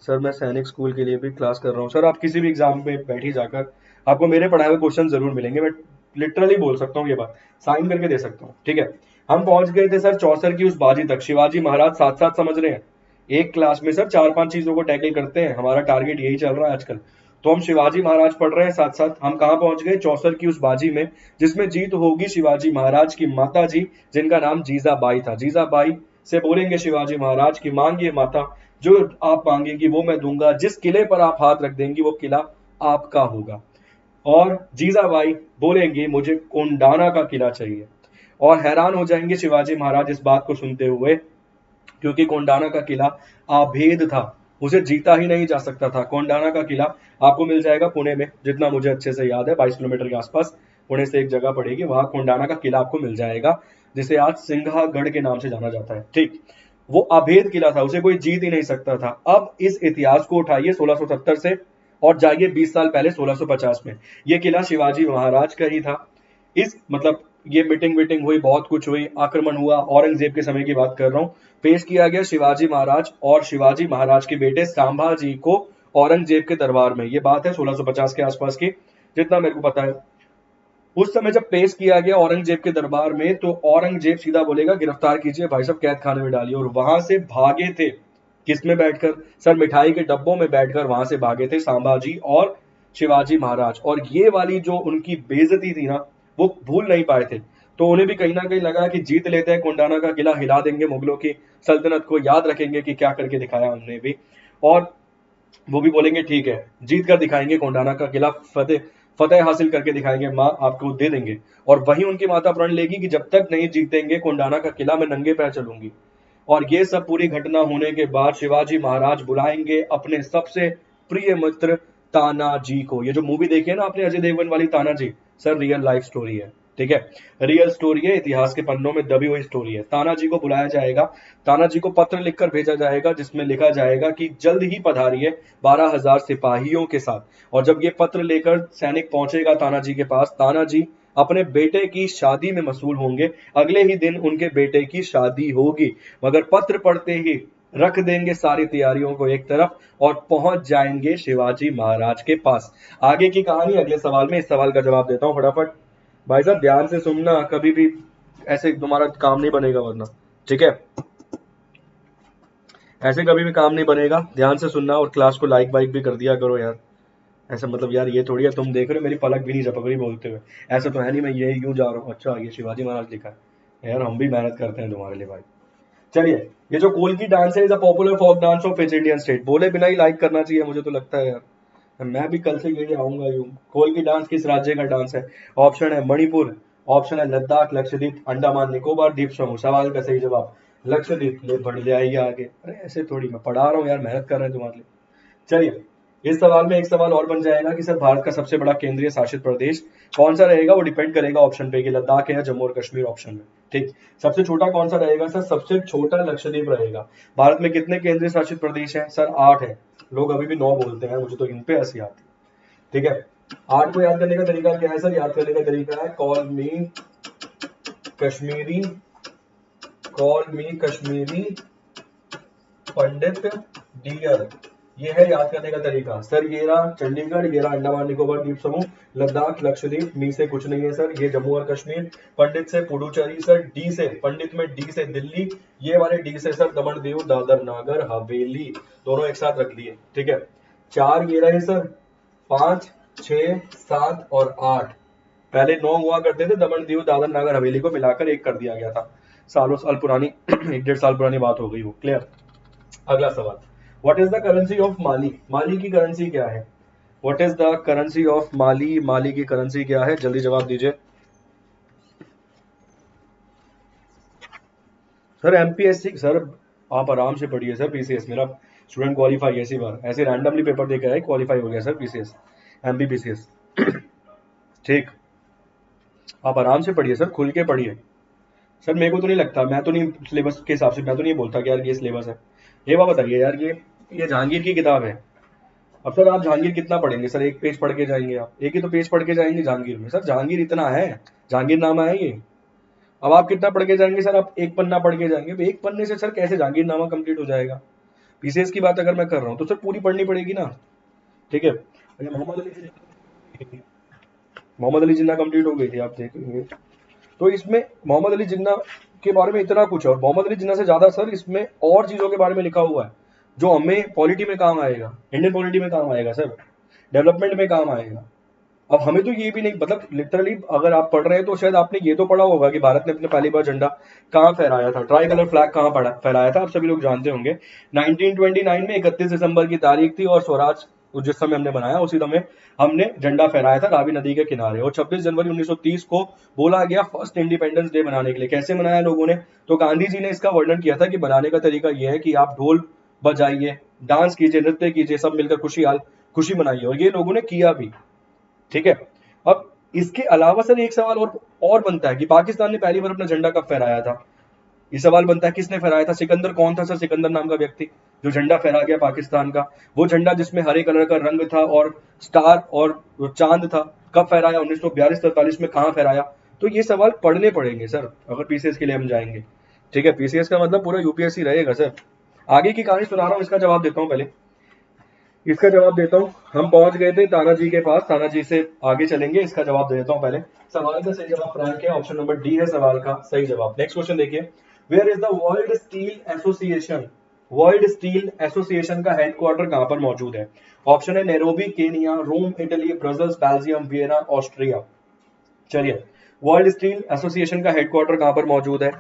सर मैं सैनिक स्कूल के लिए भी क्लास कर रहा हूँ सर, आप किसी भी एग्जाम में बैठी जाकर आपको मेरे पढ़ाए हुए क्वेश्चन जरूर मिलेंगे। मैं लिटरली बोल सकता हूँ ये बात, साइन करके दे सकता हूँ, ठीक है। हम पहुंच गए थे सर चौसर की उस बाजी तक। शिवाजी महाराज साथ साथ समझ रहे हैं, एक क्लास में सर 4-5 चीजों को टैकल करते हैं, हमारा टारगेट यही चल रहा है आजकल। तो हम शिवाजी महाराज पढ़ रहे हैं साथ साथ। हम कहाँ पहुंच गए? चौसर की उस बाजी में जिसमें जीत होगी शिवाजी महाराज की माता जी, जिनका नाम जीजाबाई था। जीजाबाई से बोलेंगे शिवाजी महाराज की मांगिए माता, जो आप मांगेंगी वो मैं दूंगा, जिस किले पर आप हाथ रख देंगी वो किला आपका होगा। और जीजाबाई बोलेंगी मुझे कोंडाना का किला चाहिए। और हैरान हो जाएंगे शिवाजी महाराज इस बात को सुनते हुए, क्योंकि कोंडाना का किला अभेद था, उसे जीता ही नहीं जा सकता था। कोंडाना का किला आपको मिल जाएगा पुणे में, जितना मुझे अच्छे से याद है 22 किलोमीटर के आसपास पुणे से एक जगह पड़ेगी, वहां कोंडाना का किला आपको मिल जाएगा, जिसे आज सिंघागढ़ के नाम से जाना जाता है। ठीक, वो अभेद किला था, उसे कोई जीत ही नहीं सकता था। अब इस इतिहास को उठाइए 1670 से और जाइए 20 साल पहले 1650 में। यह किला शिवाजी महाराज का ही था। इस मतलब ये मीटिंग हुई, बहुत कुछ हुई, आक्रमण हुआ, औरंगजेब के समय की बात कर रहा हूं। पेश किया गया शिवाजी महाराज और शिवाजी महाराज के बेटे संभाजी को औरंगजेब के दरबार में। ये बात है 1650 के आसपास की, जितना मेरे को पता है। उस समय जब पेश किया गया औरंगजेब के दरबार में, तो औरंगजेब सीधा बोलेगा गिरफ्तार कीजिए भाई साहब, कैद खाने में डालिए। और वहां से भागे थे, किसमें बैठकर? सर मिठाई के डब्बों में बैठकर वहां से भागे थे संभाजी और शिवाजी महाराज। और ये वाली जो उनकी बेइज्जती थी ना, वो भूल नहीं पाए थे। तो उन्हें भी कहीं ना कहीं लगा कि जीत लेते हैं कोंडाना का किला, हिला देंगे मुगलों की सल्तनत को, याद रखेंगे कि क्या करके दिखाया हमने भी, और वो भी बोलेंगे ठीक है जीत कर दिखाएंगे कोंडाना का किला, फतेह फतेह हासिल करके दिखाएंगे, माँ आपको दे देंगे। और वहीं उनकी माता प्रण लेगी कि जब तक नहीं जीतेंगे कोंडाना का किला मैं नंगे पैर चलूंगी। और ये सब पूरी घटना होने के बाद शिवाजी महाराज बुलाएंगे अपने सबसे प्रिय मित्र तानाजी को। ये जो मूवी देखी है ना आपने अजय देवगन वाली Tanaji, sir real life story है, ठीक है, रियल स्टोरी है, इतिहास के पन्नों में दबी हुई स्टोरी है। तानाजी को बुलाया जाएगा, तानाजी को पत्र लिखकर भेजा जाएगा जिसमें लिखा जाएगा कि जल्द ही पधारिए 12,000 सिपाहियों के साथ। और जब ये पत्र लेकर सैनिक पहुंचेगा तानाजी के पास, तानाजी अपने बेटे की शादी में मशगूल होंगे। अगले ही दिन उनके बेटे की शादी होगी, मगर पत्र पढ़ते ही रख देंगे सारी तैयारियों को एक तरफ और पहुंच जाएंगे शिवाजी महाराज के पास। आगे की कहानी अगले सवाल में, इस सवाल का जवाब देता हूं फटाफट। भाई साहब ध्यान से सुनना, कभी भी ऐसे तुम्हारा काम नहीं बनेगा वरना, ठीक है, ऐसे कभी भी काम नहीं बनेगा, ध्यान से सुनना और क्लास को लाइक वाइक भी कर दिया करो यार। ऐसा मतलब यार ये थोड़ी है तुम देख रहे हो मेरी पलक भी नहीं झपक रही बोलते हुए, ऐसा तो है नहीं मैं ये यूं जा रहा हूँ, अच्छा ये शिवाजी महाराज लिखा है, यार हम भी मेहनत करते हैं तुम्हारे लिए भाई। चलिए, ये जो कोलकी डांस है is a popular folk dance of east Indian state, बोले बिना ही लाइक करना चाहिए मुझे तो लगता है यार, मैं भी कल से यही आऊंगा यूं। कोलकी डांस किस राज्य का डांस है? ऑप्शन है मणिपुर, ऑप्शन है लद्दाख, लक्षद्वीप, अंडमान निकोबार द्वीप समूह। सवाल का सही जवाब लक्षद्वीप। ले बढ़ जाइए आगे, अरे ऐसे थोड़ी, मैं पढ़ा रहा हूँ यार, मेहनत कर रहे हैं तुम्हारे लिए। चलिए, इस सवाल में एक सवाल और बन जाएगा कि सर भारत का सबसे बड़ा केंद्रीय शासित प्रदेश कौन सा रहेगा, वो डिपेंड करेगा ऑप्शन पे कि लद्दाख है या जम्मू और कश्मीर ऑप्शन में, ठीक। सबसे छोटा कौन सा रहेगा सर? सबसे छोटा लक्षद्वीप रहेगा। भारत में कितने केंद्रीय शासित प्रदेश हैं सर? 8 है। लोग अभी भी 9 बोलते हैं, मुझे तो इन पे हंसी आती है, ठीक है। 8 को याद करने का तरीका क्या है सर? याद करने का तरीका है call me Kashmiri, call me Kashmiri Pandit dear, ये है याद करने का तरीका सर। ये रहा चंडीगढ़, ये रहा अंडमान निकोबार द्वीप समूह, लद्दाख, लक्षद्वीप, मी से कुछ नहीं है सर, ये जम्मू और कश्मीर, पंडित से पुडुचेरी सर, डी से पंडित में डी से दिल्ली, ये वाले डी से सर दमन दीव दादर नागर हवेली, दोनों एक साथ रख दिए, ठीक है। 4 ये रहे सर, 5, 6, 7 और 8। पहले 9 हुआ करते थे, दमन दीव दादर नागर हवेली को मिलाकर 1 कर दिया गया था, सालों साल पुरानी 1-1.5 साल पुरानी बात हो गई वो, क्लियर। अगला सवाल, what is the currency of Mali? Mali की करेंसी क्या है? What is the currency of Mali? Mali की करेंसी क्या है? जल्दी जवाब दीजिए सर। एमपीएससी सर आप आराम से पढ़िए सर, पीसीएस मेरा स्टूडेंट क्वालिफाई ऐसी बार, ऐसे रैंडमली पेपर देकर आए क्वालिफाई हो गया सर पीसीएस एमपीपीसीएस, ठीक। आप आराम से पढ़िए सर, खुल के पढ़िए सर। मेरे को तो नहीं लगता, मैं तो नहीं सिलेबस के हिसाब से मैं तो नहीं बोलता कि यार ये सिलेबस है। ये बात बताइए यार, ये जहांगीर की किताब है। अब सर आप जहांगीर कितना पढ़ेंगे सर? 1 पेज पढ़ के जाएंगे आप, एक ही तो पेज पढ़ के जाएंगे जहांगीर में सर, जहांगीर इतना है, जहांगीर नामा है ये। अब आप कितना पढ़ के जाएंगे सर? आप 1 पन्ना पढ़ के जाएंगे, 1 पन्ने से सर कैसे जहांगीर नामा कंप्लीट हो जाएगा? पीसीएस की बात अगर मैं कर रहा हूँ तो सर पूरी पढ़नी पड़ेगी ना, ठीक है। मोहम्मद अली जिन्ना कंप्लीट हो गई थी, आप देखेंगे तो इसमें मोहम्मद अली जिन्ना के बारे में इतना कुछ है, और मोहम्मद अली जिन्ना से ज्यादा सर इसमें और चीजों के बारे में लिखा हुआ है जो हमें पॉलिटी में काम आएगा, इंडियन पॉलिटी में काम आएगा सर, डेवलपमेंट में काम आएगा। अब हमें तो ये भी नहीं, मतलब लिटरली अगर आप पढ़ रहे हैं तो शायद आपने ये तो पढ़ा होगा कि भारत ने अपने पहली बार झंडा कहाँ फहराया था, ट्राई कलर फ्लैग कहाँ फहराया था, आप सभी लोग जानते होंगे। 1929 में 31 दिसंबर की तारीख थी और स्वराज जिस समय हमने बनाया उसी समय हमने झंडा फहराया था रावी नदी के किनारे। और 26 जनवरी 1930 को बोला गया फर्स्ट इंडिपेंडेंस डे मनाने के लिए। कैसे मनाया लोगों ने? तो गांधी जी ने इसका वर्णन किया था कि बनाने का तरीका यह है कि आप ढोल बजाइए, डांस कीजिए, नृत्य कीजिए, सब मिलकर खुशी मनाइए, और ये लोगों ने किया भी, ठीक है। अब इसके अलावा सर एक सवाल और बनता है कि पाकिस्तान ने पहली बार अपना झंडा कब फहराया था? ये सवाल बनता है किसने फहराया था? सिकंदर कौन था सर? सिकंदर नाम का व्यक्ति जो झंडा फहरा गया पाकिस्तान का, वो झंडा जिसमें हरे कलर का रंग था और स्टार और चांद था, कब फहराया? 1942-43 में। कहां फहराया? तो ये सवाल पढ़ने पड़ेंगे सर अगर पीसीएस के लिए हम जाएंगे, ठीक है। पीसीएस का मतलब पूरा यूपीएससी रहेगा सर। आगे की कहानी सुना रहा हूं, इसका जवाब देता हूं पहले, इसका जवाब देता हूं। हम पहुंच गए थे तानाजी के पास, तानाजी से आगे चलेंगे, इसका जवाब दे देता हूं पहले। सवाल का सही जवाब फ्रैंक है, ऑप्शन नंबर डी है सवाल का सही जवाब। नेक्स्ट क्वेश्चन देखिए, where is the world steel association? World steel association का हेडक्वार्टर कहां पर मौजूद है? ऑप्शन है Nairobi Kenya, Rome Italy, Brussels Belgium, Vienna Austria. चलिए, वर्ल्ड स्टील एसोसिएशन का हेडक्वार्टर कहाँ पर मौजूद है?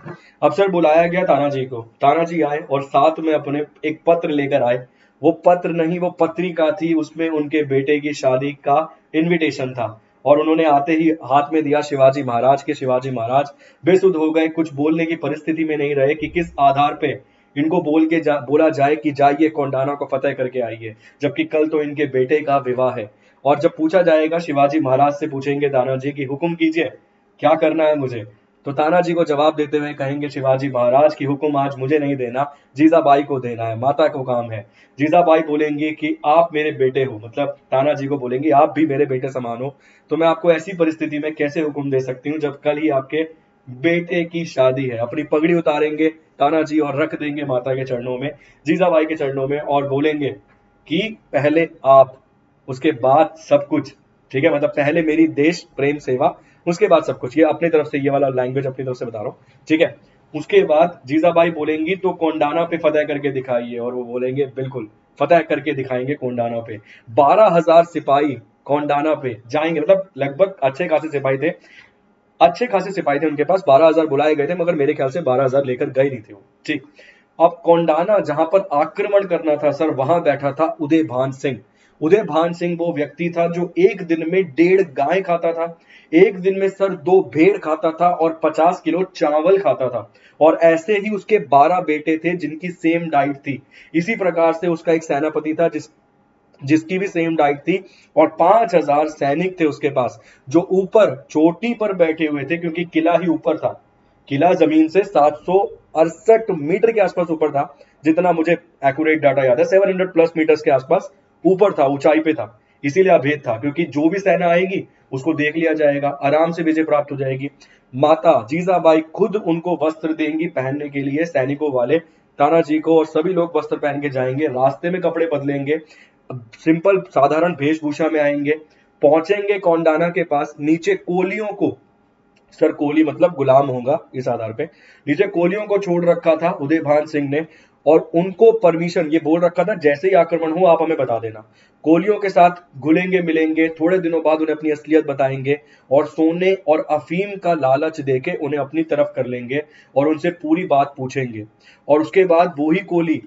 अब सर बुलाया गया तानाजी को, तानाजी आए और साथ में अपने एक पत्र लेकर आए। वो पत्र नहीं, वो पत्रिका थी, उसमें उनके बेटे की शादी का इनविटेशन था। और उन्होंने आते ही हाथ में दिया शिवाजी महाराज के। शिवाजी महाराज बेसुध हो गए, कुछ बोलने की परिस्थिति में नहीं रहे कि किस आधार पे इनको बोला जाए कि जाइए कोंडाना को फतेह करके आइए, जबकि कल तो इनके बेटे का विवाह है। और जब पूछा जाएगा, शिवाजी महाराज से पूछेंगे तानाजी की हुक्म कीजिए, क्या करना है मुझे? तो तानाजी को जवाब देते हुए कहेंगे शिवाजी महाराज की हुक्म आज मुझे नहीं देना, जीजाबाई को देना है, माता को काम है। जीजाबाई बोलेंगी कि आप मेरे बेटे हो, मतलब तानाजी को बोलेंगी आप भी मेरे बेटे समान हो, तो मैं आपको ऐसी परिस्थिति में कैसे हुक्म दे सकती हूँ जब कल ही आपके बेटे की शादी है। अपनी पगड़ी उतारेंगे तानाजी और रख देंगे माता के चरणों में, जीजाबाई के चरणों में, और बोलेंगे कि पहले आप, उसके बाद सब कुछ। ठीक है, मतलब पहले मेरी देश प्रेम सेवा, उसके बाद सब कुछ। ये अपनी तरफ से, ये वाला लैंग्वेज अपनी तरफ से बता रहा हूँ, ठीक है। उसके बाद जीजाबाई बोलेंगी तो कोंडाना पे फतेह करके दिखाइए, और वो बोलेंगे बिल्कुल फतेह करके दिखाएंगे कोंडाना पे। 12,000 सिपाही कोंडाना पे जाएंगे, मतलब लगभग अच्छे खासे सिपाही थे, अच्छे खासे सिपाही थे उनके पास। 12,000 बुलाए गए थे, मगर मेरे ख्याल से 12,000 लेकर गए नहीं थे वो, ठीक। अब कोंडाना जहां पर आक्रमण करना था सर, वहां बैठा था उदय भान सिंह। उदय भान सिंह वो व्यक्ति था जो एक दिन में 1.5 गाय खाता था, एक दिन में सर 2 भेड़ खाता था, और 50 किलो चावल खाता था। और ऐसे ही उसके 12 बेटे थे जिनकी सेम डाइट थी। इसी प्रकार से उसका एक सेनापति था जिसकी भी सेम डाइट थी, और 5,000 सैनिक थे उसके पास, जो ऊपर चोटी पर बैठे हुए थे, क्योंकि किला ही ऊपर था। किला जमीन से 768 मीटर के आसपास ऊपर था, जितना मुझे एक्यूरेट डाटा याद है, 700 प्लस मीटर्स के आसपास ऊपर था, ऊंचाई पे था। इसीलिए अभेद था, क्योंकि जो भी सेना आएगी उसको देख लिया जाएगा, आराम से विजय प्राप्त हो जाएगी। माता जीजाबाई खुद उनको वस्त्र देंगी पहनने के लिए, सैनिकों वाले तानाजी को, और सभी लोग वस्त्र पहन के जाएंगे। रास्ते में कपड़े बदलेंगे, सिंपल साधारण वेशभूषा में आएंगे, पहुंचेंगे कोंडाना के पास। नीचे कोलियों को, सर कोली मतलब गुलाम होगा इस आधार पे, नीचे कोलियों को छोड़ रखा था उदय भान सिंह ने, और उनको परमिशन ये बोल रखा था जैसे ही आक्रमण हो आप हमें बता देना। कोलियों के साथ घुलेंगे मिलेंगे, थोड़े दिनों बाद उन्हें अपनी असलियत बताएंगे, और सोने और अफीम का लालच देके उन्हें अपनी तरफ कर लेंगे, और उनसे पूरी बात पूछेंगे। और उसके बाद वो ही कोली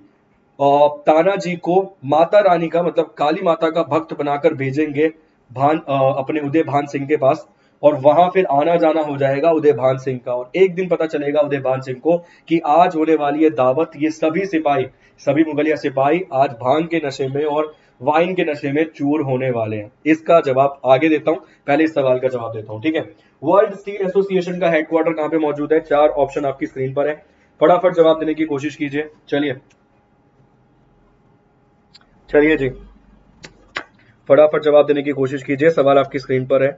तानाजी को माता रानी का, मतलब काली माता का भक्त बनाकर भेजेंगे अपने उदय भान सिंह के पास, और वहां फिर आना जाना हो जाएगा उदय भान सिंह का। और एक दिन पता चलेगा उदय भान सिंह को कि आज होने वाली है दावत, ये सभी सिपाही, सभी मुगलिया सिपाही आज भांग के नशे में और वाइन के नशे में चूर होने वाले हैं। इसका जवाब आगे देता हूं, पहले इस सवाल का जवाब देता हूं, ठीक है। वर्ल्ड स्टील एसोसिएशन का हेडक्वार्टर कहां पे मौजूद है? 4 ऑप्शन आपकी स्क्रीन पर है, फटाफट जवाब देने की कोशिश कीजिए। चलिए चलिए जी, फटाफट जवाब देने की कोशिश कीजिए, सवाल आपकी स्क्रीन पर है।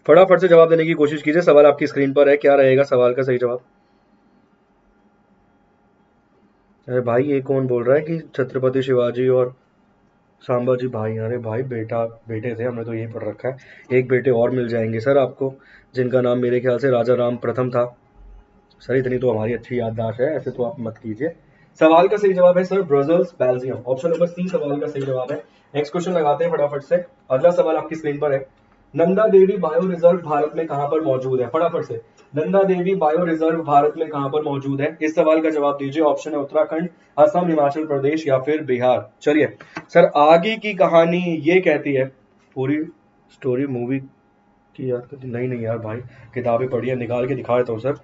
फटाफट से जवाब देने की कोशिश कीजिए, सवाल आपकी स्क्रीन पर है, क्या रहेगा सवाल का सही जवाब? अरे भाई ये कौन बोल रहा है कि छत्रपति शिवाजी और सांबाजी भाई? अरे भाई बेटे थे, हमने तो यही पढ़ रखा है। एक बेटे और मिल जाएंगे सर आपको, जिनका नाम मेरे ख्याल से राजा राम प्रथम था। सर इतनी तो हमारी अच्छी याददाश्त है, ऐसे तो आप मत कीजिए। सवाल का सही जवाब है sir Brussels Belgium, option number C सवाल का सही जवाब है। नेक्स्ट क्वेश्चन लगाते हैं फटाफट से। अगला सवाल आपकी स्क्रीन पर है, नंदा देवी बायो रिजर्व भारत में कहां पर मौजूद है? फटाफट से, नंदा देवी बायो रिजर्व भारत में कहां पर मौजूद है? इस सवाल का जवाब दीजिए। ऑप्शन है उत्तराखंड, असम, हिमाचल प्रदेश या फिर बिहार। चलिए सर, आगे की कहानी ये कहती है, पूरी स्टोरी मूवी की याद करती नहीं? नहीं यार भाई, किताबें पढ़ी है, निकाल के दिखा देता हूँ सर।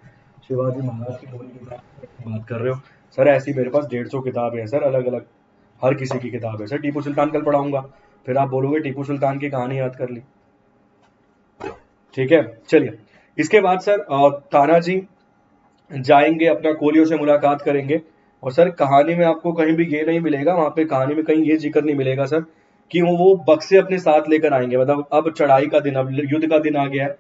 शिवाजी महाराज की पूरी किताब बात कर रहे हो सर? ऐसी मेरे पास 150 किताबें हैं सर, अलग अलग, हर किसी की किताब है सर। टीपू सुल्तान कल पढ़ाऊंगा, फिर आप बोलोगे टीपू सुल्तान की कहानी याद कर ली, ठीक है। चलिए, इसके बाद सर तानाजी जाएंगे, अपना कोलियों से मुलाकात करेंगे, और सर कहानी में आपको कहीं भी ये नहीं मिलेगा, वहां पे कहानी में कहीं ये जिक्र नहीं मिलेगा सर कि वो बक्से अपने साथ लेकर आएंगे। मतलब अब चढ़ाई का दिन, अब युद्ध का दिन आ गया है।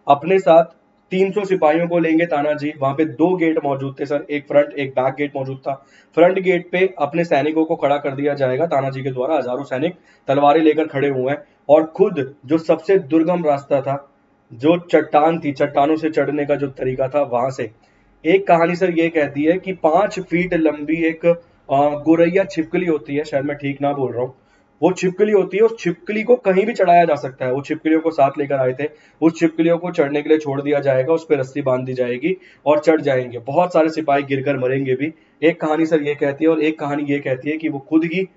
अपने साथ 300 सिपाहियों को लेंगे तानाजी। वहां पे 2 गेट मौजूद थे सर, एक फ्रंट एक बैक गेट मौजूद था। फ्रंट गेट पे अपने सैनिकों को खड़ा कर दिया जाएगा तानाजी के द्वारा, हजारों सैनिक तलवारें लेकर खड़े हुए हैं। और खुद जो सबसे दुर्गम रास्ता था, जो चट्टान थी, चट्टानों से चढ़ने का जो तरीका था, वहां से एक कहानी सर ये कहती है कि 5 फीट लंबी एक गोरैया छिपकली होती है, शायद मैं ठीक ना बोल रहा हूँ, वो छिपकली होती है। उस छिपकली को कहीं भी चढ़ाया जा सकता है, वो छिपकलियों को साथ लेकर आए थे, उस छिपकलियों को चढ़ने के लिए छोड़ दिया जाएगा, उस पर रस्सी बांध दी जाएगी और चढ़ जाएंगे। बहुत सारे सिपाही गिरकर मरेंगे भी। एक कहानी सर ये कहती है, और एक कहानी ये कहती है कि वो खुद ही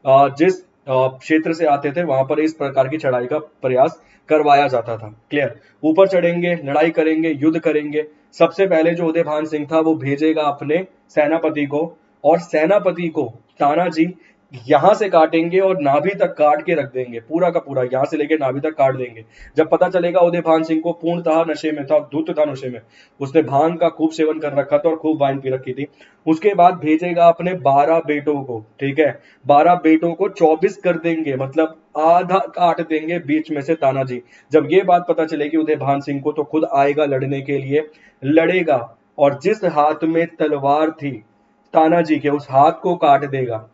जिस क्षेत्र से आते थे वहां पर इस प्रकार की चढ़ाई का प्रयास करवाया जाता था। क्लियर? ऊपर चढ़ेंगे, लड़ाई करेंगे, युद्ध करेंगे। सबसे पहले जो उदय भान सिंह था वो भेजेगा अपने सेनापति को, और सेनापति को तानाजी यहां से काटेंगे और नाभि तक काट के रख देंगे, पूरा का पूरा यहां से लेके नाभि तक काट देंगे। जब पता चलेगा उदय भान सिंह को पूर्णतः नशे में था, धुत था नशे में, उसने भांग का खूब सेवन कर रखा था और खूब वाइन पी रखी थी। उसके बाद भेजेगा अपने 12 बेटों को, ठीक है, 12 बेटों को 24 कर देंगे, मतलब आधा काट देंगे बीच में से तानाजी। जब ये बात पता चलेगी उदय भान सिंह को तो खुद आएगा लड़ने के लिए, लड़ेगा, और जिस हाथ में तलवार थी तानाजी के उस हाथ को काट देगा,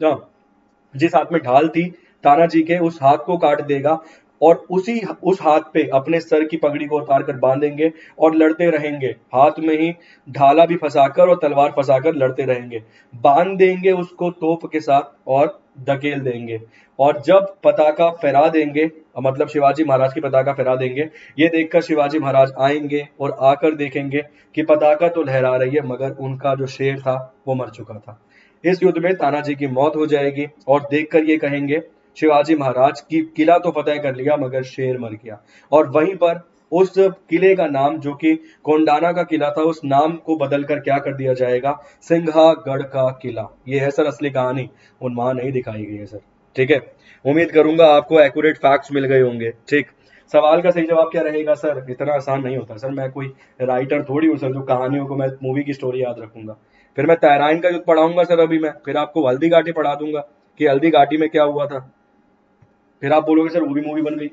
जिस हाथ में ढाल थी तानाजी के उस हाथ को काट देगा, और उस हाथ पे अपने सर की पगड़ी को उतार कर बांधेंगे और लड़ते रहेंगे, हाथ में ही ढाला भी फंसाकर और तलवार फंसाकर लड़ते रहेंगे। बांध देंगे उसको तोप के साथ और धकेल देंगे, और जब पताका फहरा देंगे, मतलब शिवाजी महाराज की पताका फहरा देंगे, ये देखकर शिवाजी महाराज आएंगे और आकर देखेंगे कि पताका तो लहरा रही है मगर उनका जो शेर था वो मर चुका था। इस युद्ध में तानाजी की मौत हो जाएगी और देखकर ये कहेंगे शिवाजी महाराज की किला तो फतेह कर लिया मगर शेर मर गया। और वहीं पर उस किले का नाम जो कि कोंडाना का किला था, उस नाम को बदलकर क्या कर दिया जाएगा, सिंघागढ़ का किला। ये है सर असली कहानी, उन वहां नहीं दिखाई गई है सर। ठीक है, उम्मीद करूंगा आपको एक्यूरेट फैक्ट्स मिल गए होंगे। ठीक, सवाल का सही जवाब क्या रहेगा सर? इतना आसान नहीं होता सर, मैं कोई राइटर थोड़ी हूँ सर जो कहानियों को मैं मूवी की स्टोरी याद रखूंगा। फिर मैं तैराइन का युद्ध पढ़ाऊंगा सर, अभी मैं फिर आपको हल्दी घाटी पढ़ा दूंगा कि हल्दी घाटी में क्या हुआ था, फिर आप बोलोगे सर वो भी मूवी बन गई।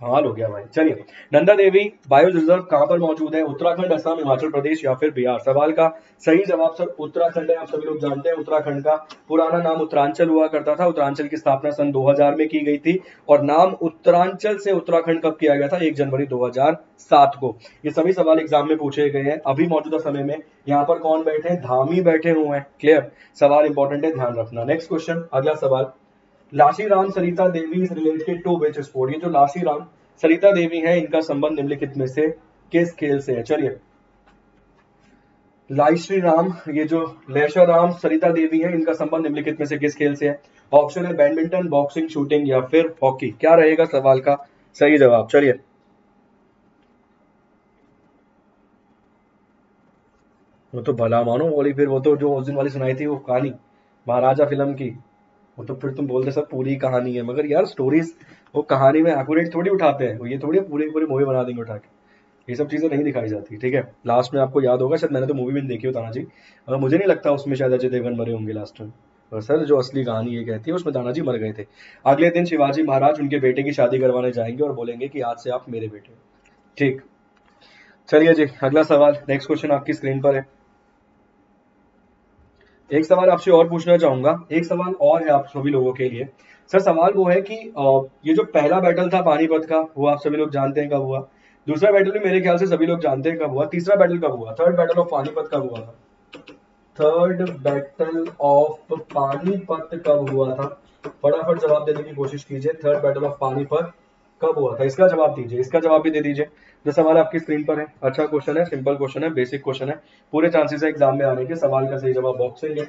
कमाल हो गया भाई। चलिए, नंदा देवी बायो रिजर्व कहां पर मौजूद है? उत्तराखंड, असम, हिमाचल प्रदेश या फिर बिहार? सवाल का सही जवाब सर उत्तराखंड है। आप सभी लोग जानते हैं उत्तराखंड का पुराना नाम उत्तरांचल हुआ करता था। उत्तरांचल की स्थापना सन 2000 में की गई थी, और नाम उत्तरांचल से उत्तराखंड कब किया गया था? 1 जनवरी 2007 को। ये सभी सवाल एग्जाम में पूछे गए हैं। अभी मौजूदा समय में यहाँ पर कौन बैठे हैं? धामी बैठे हुए हैं। क्लियर? सवाल इंपॉर्टेंट है, ध्यान रखना। नेक्स्ट क्वेश्चन, अगला सवाल, Laishram Sarita Devi is related to which sport? ये जो लाशी राम सरिता देवी है इनका संबंध निम्नलिखित में से किस खेल से है? चलिए, लाइश्री राम, ये जो लेशा राम सरिता देवी है इनका संबंध निम्नलिखित में से किस खेल से है? ऑप्शन है बैडमिंटन, बॉक्सिंग, शूटिंग या फिर हॉकी। क्या रहेगा सवाल का सही जवाब? चलिए, वो तो भला मानो बोली, फिर वो तो जो उस दिन वाली सुनाई थी वो कहानी महाराजा फिल्म की, वो तो फिर तुम बोलते सब पूरी कहानी है, मगर यार स्टोरीज वो कहानी में एक्यूरेट थोड़ी उठाते हैं, वो ये थोड़ी पूरी पूरी मूवी बना देंगे उठा के, ये सब चीजें नहीं दिखाई जाती। ठीक है, लास्ट में आपको याद होगा, शायद मैंने तो मूवी भी नहीं देखी हो तानाजी, मुझे नहीं लगता उसमें शायद अजय देवगन मरे होंगे लास्ट में। और सर जो असली कहानी ये कहती है उसमें तानाजी मर गए थे। अगले दिन शिवाजी महाराज उनके बेटे की शादी करवाने जाएंगे और बोलेंगे कि आज से आप मेरे बेटे हो। ठीक, चलिए जी, अगला सवाल, नेक्स्ट क्वेश्चन आपकी स्क्रीन पर है। एक सवाल आपसे और पूछना चाहूंगा, एक सवाल और है आप सभी लोगों के लिए। सर सवाल वो है कि ये जो पहला बैटल था पानीपत का वो आप सभी लोग जानते हैं कब हुआ? दूसरा बैटल भी मेरे ख्याल से सभी लोग जानते हैं कब हुआ। तीसरा बैटल कब हुआ? थर्ड बैटल ऑफ पानीपत कब हुआ था? थर्ड बैटल ऑफ पानीपत कब हुआ था? फटाफट जवाब देने की कोशिश कीजिए, थर्ड बैटल ऑफ पानीपत कब हुआ था? इसका जवाब दीजिए, इसका जवाब भी दे दीजिए। जो सवाल आपकी स्क्रीन पर है, अच्छा क्वेश्चन है, सिंपल क्वेश्चन है, बेसिक क्वेश्चन है, पूरे चांसेस है एग्जाम में आने के। सवाल का सही जवाब बॉक्सिंग है,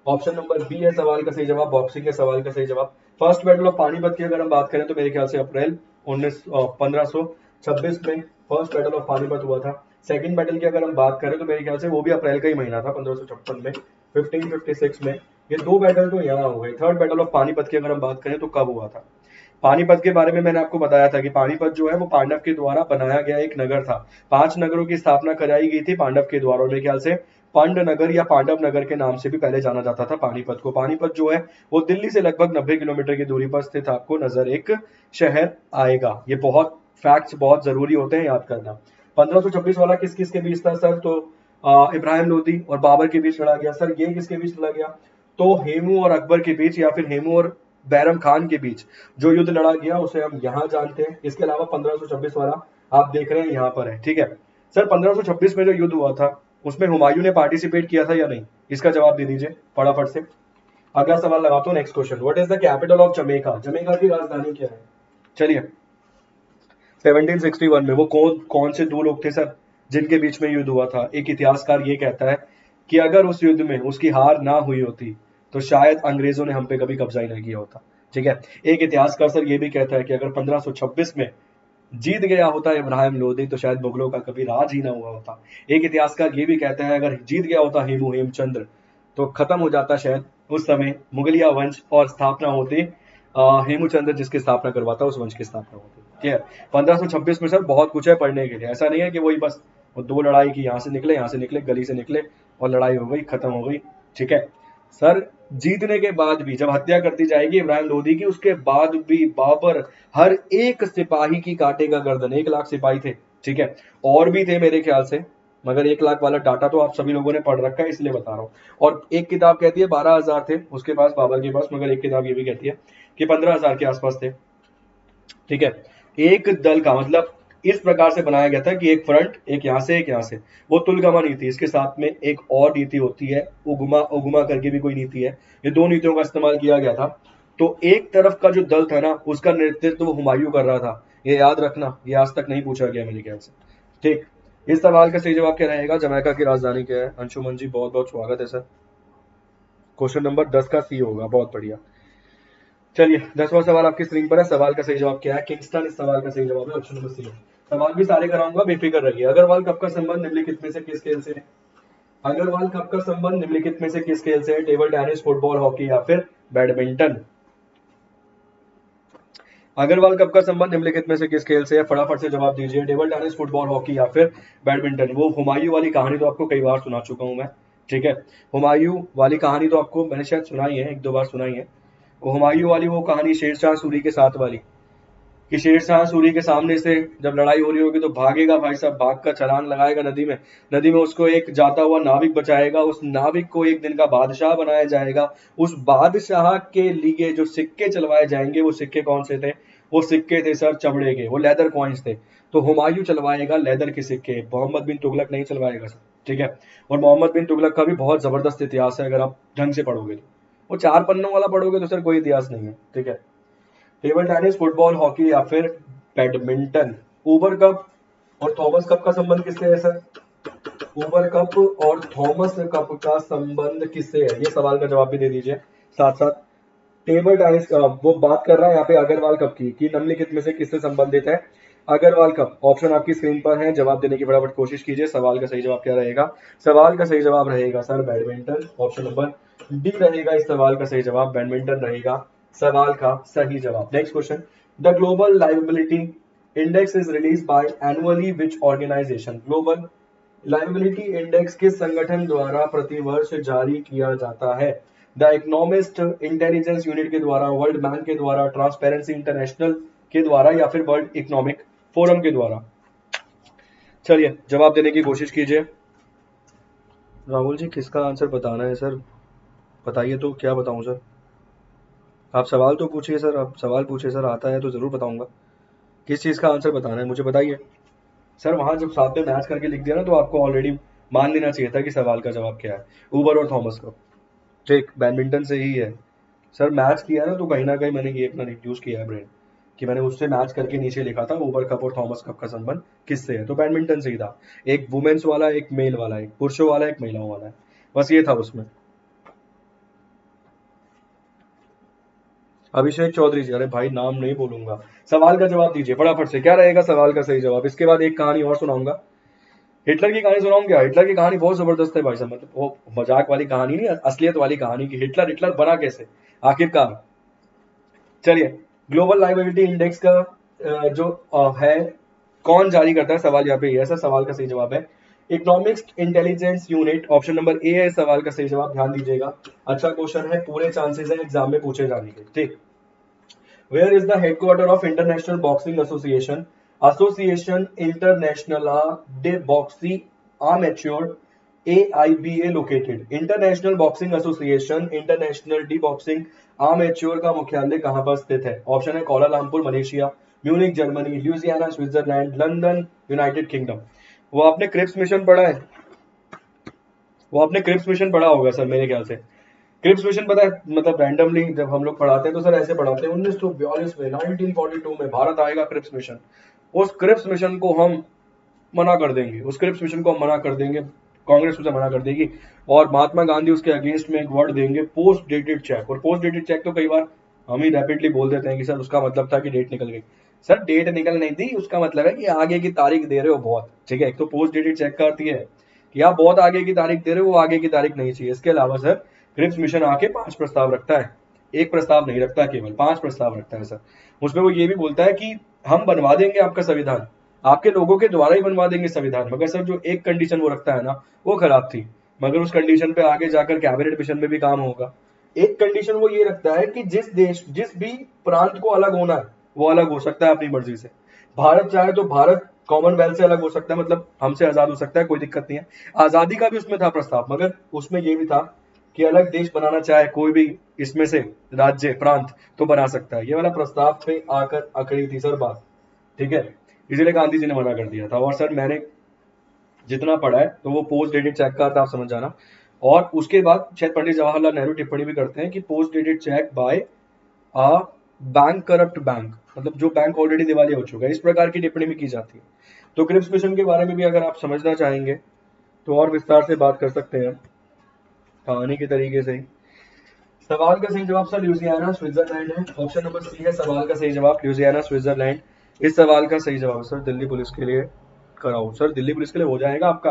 ऑप्शन नंबर बी है सवाल का सही जवाब, बॉक्सिंग है सवाल का सही जवाब। फर्स्ट बैटल ऑफ पानीपत की अगर हम बात करें तो मेरे ख्याल से अप्रैल 1526 में फर्स्ट बैटल ऑफ पानीपत हुआ था। सेकंड बैटल की अगर हम बात करें तो मेरे ख्याल से वो भी अप्रैल का ही महीना था, 1556 में, 1556 में। ये दो बैटल तो यहाँ हो गए। थर्ड बैटल ऑफ पानीपत की अगर हम बात करें तो कब हुआ था? पानीपत के बारे में मैंने आपको बताया था कि पानीपत जो है वो पांडव के द्वारा बनाया गया एक नगर था। 5 नगरों की स्थापना कराई गई थी पांडव के द्वारा, मेरे ख्याल से पांड नगर या पांडव नगर के नाम से भी पहले जाना जाता था पानीपत को। पानीपत जो है वो दिल्ली से लगभग 90 किलोमीटर की दूरी पर स्थित आपको नजर एक शहर आएगा। ये बहुत फैक्ट्स बहुत जरूरी होते हैं याद करना। 1526 वाला किस किस के बीच था सर? तो इब्राहिम लोदी और बाबर के बीच लड़ा गया। सर ये किसके बीच लड़ा गया? तो हेमू और अकबर के बीच, या फिर हेमू और बैरम खान के बीच जो युद्ध लड़ा गया उसे हम यहाँ जानते हैं। इसके अलावा 1526 वाला आप देख रहे हैं यहाँ पर है। ठीक है सर, 1526 में जो युद्ध हुआ था उसमें हुमायूं ने पार्टिसिपेट किया था या नहीं? इसका जवाब दे दीजिए फटाफट से। अगला सवाल लगाता हूँ, next question, what is the capital of Jamaica? Jamaica की राजधानी क्या है? चलिए 1761 में वो कौन कौन से दो लोग थे सर जिनके बीच में युद्ध हुआ था? एक इतिहासकार ये कहता है कि अगर उस युद्ध में उसकी हार ना हुई होती तो शायद अंग्रेजों ने हम पे कभी कब्जा ही नहीं किया होता। ठीक है, एक इतिहासकार सर ये भी कहता है कि अगर 1526 में जीत गया होता इब्राहिम लोदी तो शायद मुगलों का कभी राज ही ना हुआ होता। एक इतिहासकार ये भी कहता है अगर जीत गया होता हेमचंद्र तो खत्म हो जाता शायद उस समय मुगलिया वंश और स्थापना होती हेमचंद्र जिसकी स्थापना करवाता उस वंश की स्थापना होती। ठीक है, 1526 में सर बहुत कुछ है पढ़ने के लिए, ऐसा नहीं है कि वही बस वो दो लड़ाई की, यहाँ से निकले गली से निकले और लड़ाई हो गई खत्म हो गई। ठीक है सर, जीतने के बाद भी जब हत्या करती जाएगी इब्राहिम लोदी की उसके बाद भी बाबर हर एक सिपाही की काटेगा गर्दन। 1 लाख सिपाही थे, ठीक है, और भी थे मेरे ख्याल से, मगर 1 लाख वाला डाटा तो आप सभी लोगों ने पढ़ रखा है इसलिए बता रहा हूँ। और एक किताब कहती है 12,000 थे उसके पास, बाबर के पास, मगर एक किताब ये भी कहती है कि 15,000 के आसपास थे। ठीक है, एक दल का मतलब इस प्रकार से बनाया गया था कि एक फ्रंट, एक यहाँ से एक यहाँ से, वो तुलगमा नीति, इसके साथ में एक और नीति होती है उगमा, उगमा करके भी कोई नीति है, ये दो नीतियों का इस्तेमाल किया गया था। तो एक तरफ का जो दल था ना उसका नेतृत्व तो हुमायूं कर रहा था, ये याद रखना, ये आज तक नहीं पूछा गया मेरे ख्याल से। ठीक, इस सवाल का सही जवाब क्या रहेगा? जमैका की राजधानी क्या है? अंशुमन जी बहुत बहुत स्वागत है सर, क्वेश्चन नंबर 10 का सी होगा, बहुत बढ़िया। चलिए 10वां सवाल आपकी स्क्रीन पर है, सवाल का सही जवाब क्या है? किंगस्टन इस सवाल का सही जवाब है, ऑप्शन नंबर सी। सवाल भी सारे कराऊंगा, बेफिक्र रहिए। अग्रवाल कप का संबंध निम्नलिखित में से किस खेल से है? अग्रवाल कप का संबंध निम्नलिखित में से किस खेल से है? टेबल टेनिस, फुटबॉल, हॉकी या फिर बैडमिंटन? अग्रवाल कप का संबंध निम्नलिखित में से किस खेल से है? फटाफट से जवाब दीजिए, टेबल टेनिस, फुटबॉल, हॉकी या फिर बैडमिंटन। वो हुमायूं वाली कहानी तो आपको कई बार सुना चुका हूं मैं, ठीक है, हुमायूं वाली कहानी तो आपको मैंने शायद सुनाई है, 1-2 बार सुनाई है। वो हुमायूं वाली वो कहानी शेरशाह सूरी के साथ वाली, कि शेरशाह सूरी के सामने से जब लड़ाई हो रही होगी तो भागेगा भाई साहब, भाग कर छलांग लगाएगा नदी में, नदी में उसको एक जाता हुआ नाविक बचाएगा, उस नाविक को एक दिन का बादशाह बनाया जाएगा। उस बादशाह के लिए जो सिक्के चलवाए जाएंगे वो सिक्के कौन से थे? वो सिक्के थे सर चमड़े के, वो लेदर कॉइन्स थे। तो हुमायूं चलवाएगा लेदर के सिक्के, मोहम्मद बिन तुगलक नहीं चलवाएगा सर। ठीक है, और मोहम्मद बिन तुगलक का भी बहुत जबरदस्त इतिहास है, अगर आप ढंग से पढ़ोगे तो। वो 4 पन्नों वाला पढ़ोगे तो सर कोई इतिहास नहीं है। ठीक है, टेबल टेनिस, फुटबॉल, हॉकी या फिर बैडमिंटन। ऊबर कप और थॉमस कप का संबंध किससे है सर? ऊबर कप और थॉमस कप का संबंध किससे है? ये सवाल का जवाब भी दे दीजिए साथ साथ। टेबल टेनिस का वो बात कर रहा है यहाँ पे अग्रवाल कप की, कि निम्नलिखित में से किससे संबंधित है अग्रवाल कप? ऑप्शन आपकी स्क्रीन पर है, जवाब देने की फटाफट कोशिश कीजिए। सवाल का सही जवाब क्या रहेगा? सवाल का सही जवाब रहेगा sir badminton, option number D रहेगा इस सवाल का सही जवाब, बैडमिंटन रहेगा सवाल का सही जवाब। Next question, the global liability index is release by annually which organisation? Global liability index किस संगठन द्वारा प्रतिवर्ष जारी किया जाता है? द इकोनॉमिस्ट इंटेलिजेंस यूनिट के द्वारा, वर्ल्ड बैंक के द्वारा, ट्रांसपेरेंसी इंटरनेशनल के द्वारा या फिर वर्ल्ड इकोनॉमिक फोरम के द्वारा? चलिए जवाब देने की कोशिश कीजिए। राहुल जी किसका आंसर बताना है सर? बताइए तो, क्या बताऊं सर? आप सवाल तो पूछिए सर, आप सवाल पूछिए सर, आता है तो जरूर बताऊंगा। किस चीज का आंसर बताना है मुझे बताइए सर। वहां जब साथ में मैच करके लिख दिया ना तो आपको ऑलरेडी मान लेना चाहिए था कि सवाल का जवाब क्या है, ऊबर और थॉमस का। ठीक, बैडमिंटन से ही है सर, मैच किया ना तो कहीं ना कहीं मैंने ये अपना यूज किया है ब्रेन, कि मैंने उससे मैच करके नीचे लिखा था ऊबर कप और थॉमस कप का संबंध किससे है, तो बैडमिंटन से ही था। एक वुमेन्स वाला, एक मेल वाला, एक पुरुषों वाला, एक महिलाओं वाला है, बस ये था उसमें। अभिषेक चौधरी जी, अरे भाई नाम नहीं बोलूंगा, सवाल का जवाब दीजिए फटाफट से, क्या रहेगा सवाल का सही जवाब? इसके बाद एक कहानी और सुनाऊंगा, हिटलर की कहानी सुनाऊं क्या? हिटलर की कहानी बहुत जबरदस्त है भाई साहब, मतलब वो मजाक वाली कहानी नहीं, असलियत वाली कहानी की हिटलर हिटलर बना कैसे आखिरकार। चलिए, ग्लोबल लाइबिलिटी इंडेक्स का जो है कौन जारी करता है, सवाल यहाँ पे ये है सर, सवाल का सही जवाब है economics intelligence unit, option number ए है सवाल का सही जवाब, ध्यान दीजिएगा। अच्छा क्वेश्चन है, पूरे चांसेस है एग्जाम में पूछे जाने के। ठीक, where is the headquarter of international boxing association? Association international de boxy amateur AIBA located. International boxing association international de boxing amateur का मुख्यालय कहां पर स्थित है? ऑप्शन है कोलालमपुर मलेशिया, म्यूनिक जर्मनी, ल्यूजियाना स्विट्जरलैंड, लंदन यूनाइटेड किंगडम। वो आपने क्रिप्स मिशन पढ़ा है? वो आपने क्रिप्स मिशन पढ़ा होगा सर मेरे ख्याल से। क्रिप्स मिशन पता है, मतलब रैंडमली जब हम लोग पढ़ाते हैं तो सर ऐसे पढ़ाते हैं 1942 में 1942 में भारत आएगा क्रिप्स मिशन। उस क्रिप्स मिशन को हम मना कर देंगे, उस क्रिप्स मिशन को हम मना कर देंगे, कांग्रेस उसे मना कर देगी और महात्मा गांधी उसके अगेंस्ट में एक वर्ड देंगे पोस्ट डेटेड चेक। और पोस्ट डेटेड चेक तो कई बार हम ही रैपिडली बोल देते हैं कि सर उसका मतलब था कि डेट निकल गई। सर डेट निकल नहीं थी, उसका मतलब है कि आगे की तारीख दे रहे हो बहुत, ठीक है। एक तो पोस्ट डेटेड चेक का अर्थ ये है कि आप बहुत आगे की तारीख दे रहे हो, वो आगे की तारीख नहीं चाहिए। इसके अलावा सर क्रिप्स मिशन आके 5 प्रस्ताव रखता है, एक प्रस्ताव नहीं रखता, केवल 5 प्रस्ताव रखता है सर। उसमें वो ये भी बोलता है कि हम बनवा देंगे आपका संविधान, आपके लोगों के द्वारा ही बनवा देंगे संविधान, मगर सर जो एक कंडीशन वो रखता है ना वो खराब थी, मगर उस कंडीशन पे आगे जाकर कैबिनेट मिशन में भी काम होगा। एक कंडीशन वो ये रखता है कि जिस भी प्रांत को अलग होना है वो अलग हो सकता है अपनी मर्जी से। भारत चाहे तो भारत कॉमनवेल्थ से अलग हो सकता है, मतलब हमसे आजाद हो सकता है, कोई दिक्कत नहीं है। आजादी का भी उसमें था प्रस्ताव, मगर उसमें ये भी था कि अलग देश बनाना चाहे कोई भी इसमें से राज्य प्रांत तो बना सकता है। ये वाला प्रस्ताव पे आकर अकड़ी थी सर बात, ठीक है। इसीलिए गांधी जी ने मना कर दिया था। और सर मैंने जितना पढ़ा है तो वो पोस्ट डेटेड चेक का था, आप समझ जाना। और उसके बाद शायद पंडित जवाहरलाल नेहरू टिप्पणी भी करते हैं कि post dated cheque by a bank corrupt bank, मतलब जो बैंक ऑलरेडी दिवालिया हो चुका है, इस प्रकार की टिप्पणी भी की जाती है। तो क्रिप्स मिशन के बारे में भी अगर आप समझना चाहेंगे तो और विस्तार से बात कर सकते हैं कहानी के तरीके से ही। सवाल का सही जवाब सर ल्यूजियाना स्विट्जरलैंड है। ऑप्शन नंबर सी है सवाल का सही जवाब, ल्यूजियाना स्विट्जरलैंड। इस सवाल का सही जवाब सर दिल्ली पुलिस के लिए कराओ। सर दिल्ली पुलिस के लिए हो जाएगा आपका।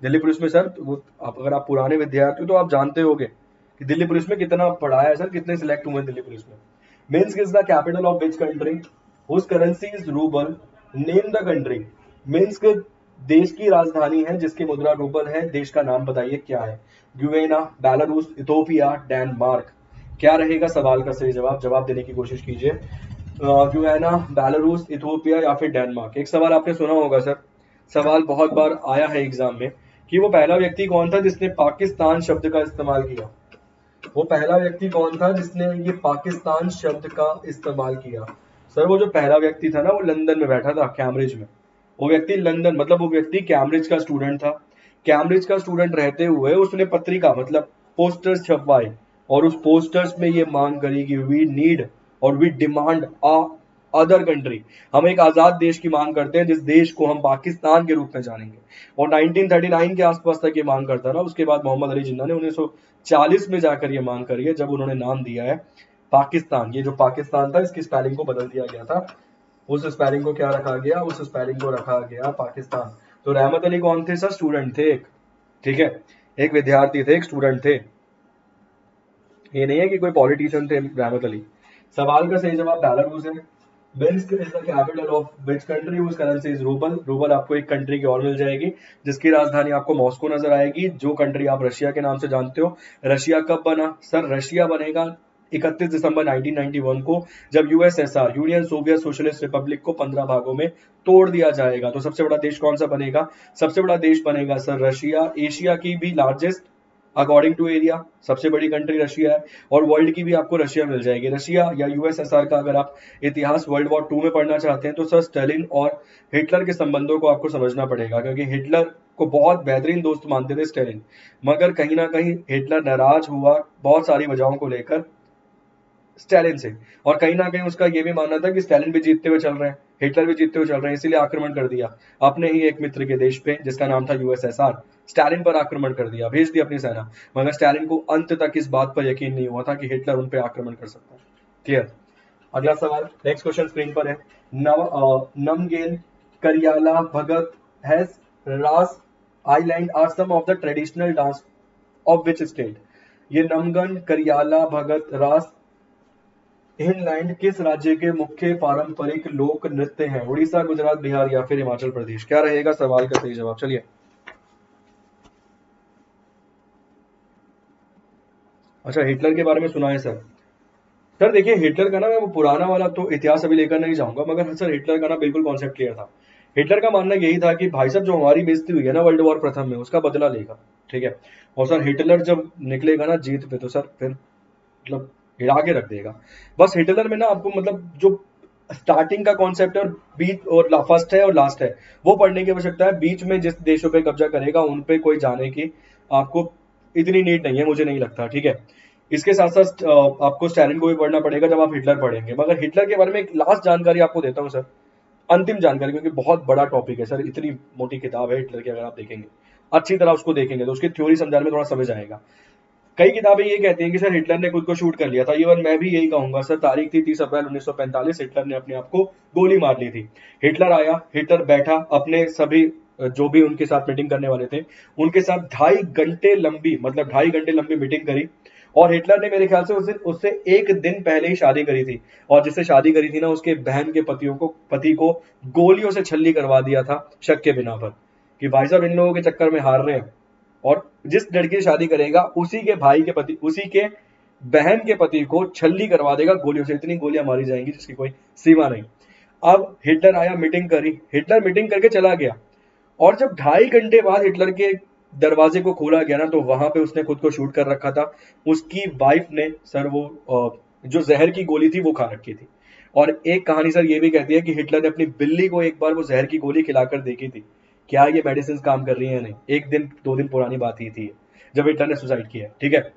दिल्ली पुलिस में सर वो अगर आप पुराने विद्यार्थी हो तो आप जानते होंगे कि दिल्ली पुलिस में कितना पढ़ा है सर, कितने सिलेक्ट हुए दिल्ली पुलिस में। Minsk is the capital of which country whose currency is rouble, name the country. Minsk देश की राजधानी है जिसकी मुद्रा रूबल है, देश का नाम बताइए क्या है। गुवेना, बेलारूस, इथोपिया, डेनमार्क। क्या रहेगा सवाल का सही जवाब, जवाब देने की कोशिश कीजिए। गुवेना, बेलारूस, इथोपिया या फिर डेनमार्क। एक सवाल आपने सुना होगा सर, सवाल बहुत बार आया है एग्जाम में कि वो पहला व्यक्ति कौन था जिसने पाकिस्तान शब्द का इस्तेमाल किया। वो पहला व्यक्ति कौन था जिसने ये पाकिस्तान शब्द का इस्तेमाल किया। सर वो जो पहला व्यक्ति था ना वो लंदन में बैठा था, कैम्ब्रिज में। वो व्यक्ति लंदन, मतलब वो व्यक्ति कैम्ब्रिज का स्टूडेंट था। कैम्ब्रिज का स्टूडेंट रहते हुए उसने पत्रिका मतलब पोस्टर्स छपवाए और उस पोस्टर्स में ये मांग करी कि वी नीड और we demand a other country, हम एक आजाद देश की मांग करते हैं जिस देश को हम पाकिस्तान के रूप में जानेंगे। और 1939 के आसपास तक ये मांग करता रहा। उसके बाद मोहम्मद अली जिन्ना ने 1940 में जाकर ये मांग करी है, जब उन्होंने नाम दिया है पाकिस्तान। ये जो पाकिस्तान था इसकी स्पेलिंग को बदल दिया गया था, उस स्पेलिंग को क्या रखा गया, उस स्पेलिंग को रखा गया पाकिस्तान। तो रहमत अली कौन थे सर, स्टूडेंट थे एक, ठीक है, एक विद्यार्थी थे, एक स्टूडेंट थे, ये नहीं है कि कोई पॉलिटिशियन थे रहमत अली। सवाल का सही जवाब बेलारूस है। Minsk is the capital of which country whose currency is rouble. Rouble आपको एक कंट्री की और मिल जाएगी जिसकी राजधानी आपको मॉस्को नजर आएगी, जो कंट्री आप रशिया के नाम से जानते हो। रशिया कब बना सर, रशिया बनेगा 31 दिसंबर 1991 को, जब USSR union Soviet socialist Republic को 15 भागों में तोड़ दिया जाएगा। तो सबसे बड़ा देश कौन सा बनेगा, सबसे बड़ा देश बनेगा सर रशिया। एशिया की भी लार्जेस्ट अकॉर्डिंग टू एरिया सबसे बड़ी कंट्री रशिया है, और वर्ल्ड की भी आपको रशिया मिल जाएगी। रशिया या यूएसएसआर का अगर आप इतिहास वर्ल्ड वॉर 2 में पढ़ना चाहते हैं तो सर स्टालिन और हिटलर के संबंधों को आपको समझना पड़ेगा, क्योंकि हिटलर को बहुत बेहतरीन दोस्त मानते थे स्टालिन, मगर कहीं ना कहीं हिटलर नाराज हुआ बहुत सारी वजहों को लेकर स्टालिन से, और कहीं ना कहीं उसका यह भी मानना था कि स्टालिन भी जीतते हुए चल रहे हैं, हिटलर भी जीतते हुए चल रहे हैं, इसीलिए आक्रमण कर दिया अपने ही एक मित्र के देश पे जिसका नाम था यूएसएसआर। स्टालिन पर आक्रमण कर दिया, भेज दी अपनी सेना, मगर स्टालिन को अंत तक इस बात पर यकीन नहीं हुआ था कि हिटलर उन पर आक्रमण कर सकता है। क्लियर। अगला सवाल, नेक्स्ट क्वेश्चन स्क्रीन पर है। नमगेन, करियाला, भगत, हैस, Raas island are some of the traditional dance of which state. ये नमगन, करियाला, भगत, रास हिनलैंड किस राज्य के मुख्य पारंपरिक लोक नृत्य हैं। उड़ीसा, गुजरात, बिहार या फिर हिमाचल प्रदेश। क्या रहेगा सवाल का सही जवाब, चलिए। अच्छा, हिटलर के बारे में सुना है सर। सर देखिए हिटलर का ना, मैं वो पुराना वाला तो इतिहास अभी लेकर नहीं जाऊंगा, मगर सर हिटलर का ना बिल्कुल कॉन्सेप्ट क्लियर था। हिटलर का मानना यही था कि भाई साहब जो हमारी बेइज्जती हुई है ना वर्ल्ड वॉर प्रथम में, उसका बदला लेगा, ठीक है। और सर हिटलर जब निकलेगा ना जीत पे तो सर फिर मतलब हिला के रख देगा। बस हिटलर में ना आपको मतलब जो स्टार्टिंग का कॉन्सेप्ट है और बीच और फर्स्ट है और लास्ट है वो पढ़ने की आवश्यकता है। बीच में जिस देशों पे कब्जा करेगा उन पे कोई जाने की आपको इतनी नीड नहीं है, मुझे नहीं लगता, ठीक है। इसके साथ साथ आपको स्टैलिन को भी पढ़ना पड़ेगा जब आप हिटलर पढ़ेंगे। मगर हिटलर के बारे में एक लास्ट जानकारी आपको देता हूँ सर, अंतिम जानकारी, क्योंकि बहुत बड़ा टॉपिक है सर, इतनी मोटी किताब है हिटलर की, अगर आप देखेंगे अच्छी तरह उसको देखेंगे तो उसकी थ्योरी समझाने में थोड़ा समझ आएगा। कई किताबें ये कहती हैं कि सर हिटलर ने खुद को शूट कर लिया था, इवन मैं भी यही कहूंगा सर। तारीख थी 30 अप्रैल 1945, हिटलर ने अपने आप को गोली मार ली थी। हिटलर आया, हिटलर बैठा, अपने सभी जो भी उनके साथ मीटिंग करने वाले थे उनके साथ 2.5 घंटे लंबी, मतलब 2.5 घंटे लंबी मीटिंग करी। और हिटलर ने मेरे ख्याल से उस दिन उससे एक दिन पहले ही शादी करी थी, और जिससे शादी करी थी ना उसके बहन के पति को गोलियों से छल्ली करवा दिया था, शक के बिना पर, कि भाई साहब इन लोगों के चक्कर में हार रहे हैं। और जिस लड़की से शादी करेगा उसी के भाई के पति, उसी के बहन के पति को छल्ली करवा देगा गोलियों से। इतनी गोलियां मारी जाएंगी जिसकी कोई सीमा नहीं। अब हिटलर आया, मीटिंग करी, हिटलर मीटिंग करके चला गया, और जब 2.5 घंटे बाद हिटलर के दरवाजे को खोला गया ना, तो वहां पे उसने खुद को शूट कर रखा था। उसकी वाइफ ने सर वो जो जहर की गोली थी वो खा रखी थी। और एक कहानी सर ये भी कहती है कि हिटलर ने अपनी बिल्ली को एक बार वो जहर की गोली खिलाकर देखी थी, क्या ये मेडिसिन काम कर रही है या नहीं। एक दिन 2 दिन पुरानी बात ही थी जब हिटलर ने सुसाइड किया, ठीक है।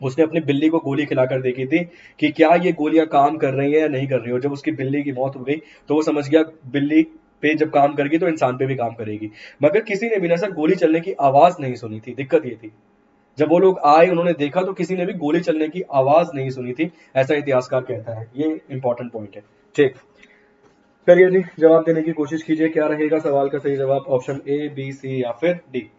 उसने अपनी बिल्ली को गोली खिलाकर देखी थी कि क्या ये गोलियां काम कर रही है या नहीं कर रही हो। जब उसकी बिल्ली की मौत हो गई तो वो समझ गया बिल्ली पे जब काम करेगी तो इंसान पे भी काम करेगी। मगर किसी ने भी ना सर गोली चलने की आवाज नहीं सुनी थी। दिक्कत ये थी, जब वो लोग आए उन्होंने देखा तो किसी ने भी गोली चलने की आवाज नहीं सुनी थी, ऐसा इतिहासकार कहता है। ये इंपॉर्टेंट पॉइंट है, ठीक। चलिए जी, जवाब देने की कोशिश कीजिए, क्या रहेगा सवाल का सही जवाब, ऑप्शन ए, बी, सी या फिर डी।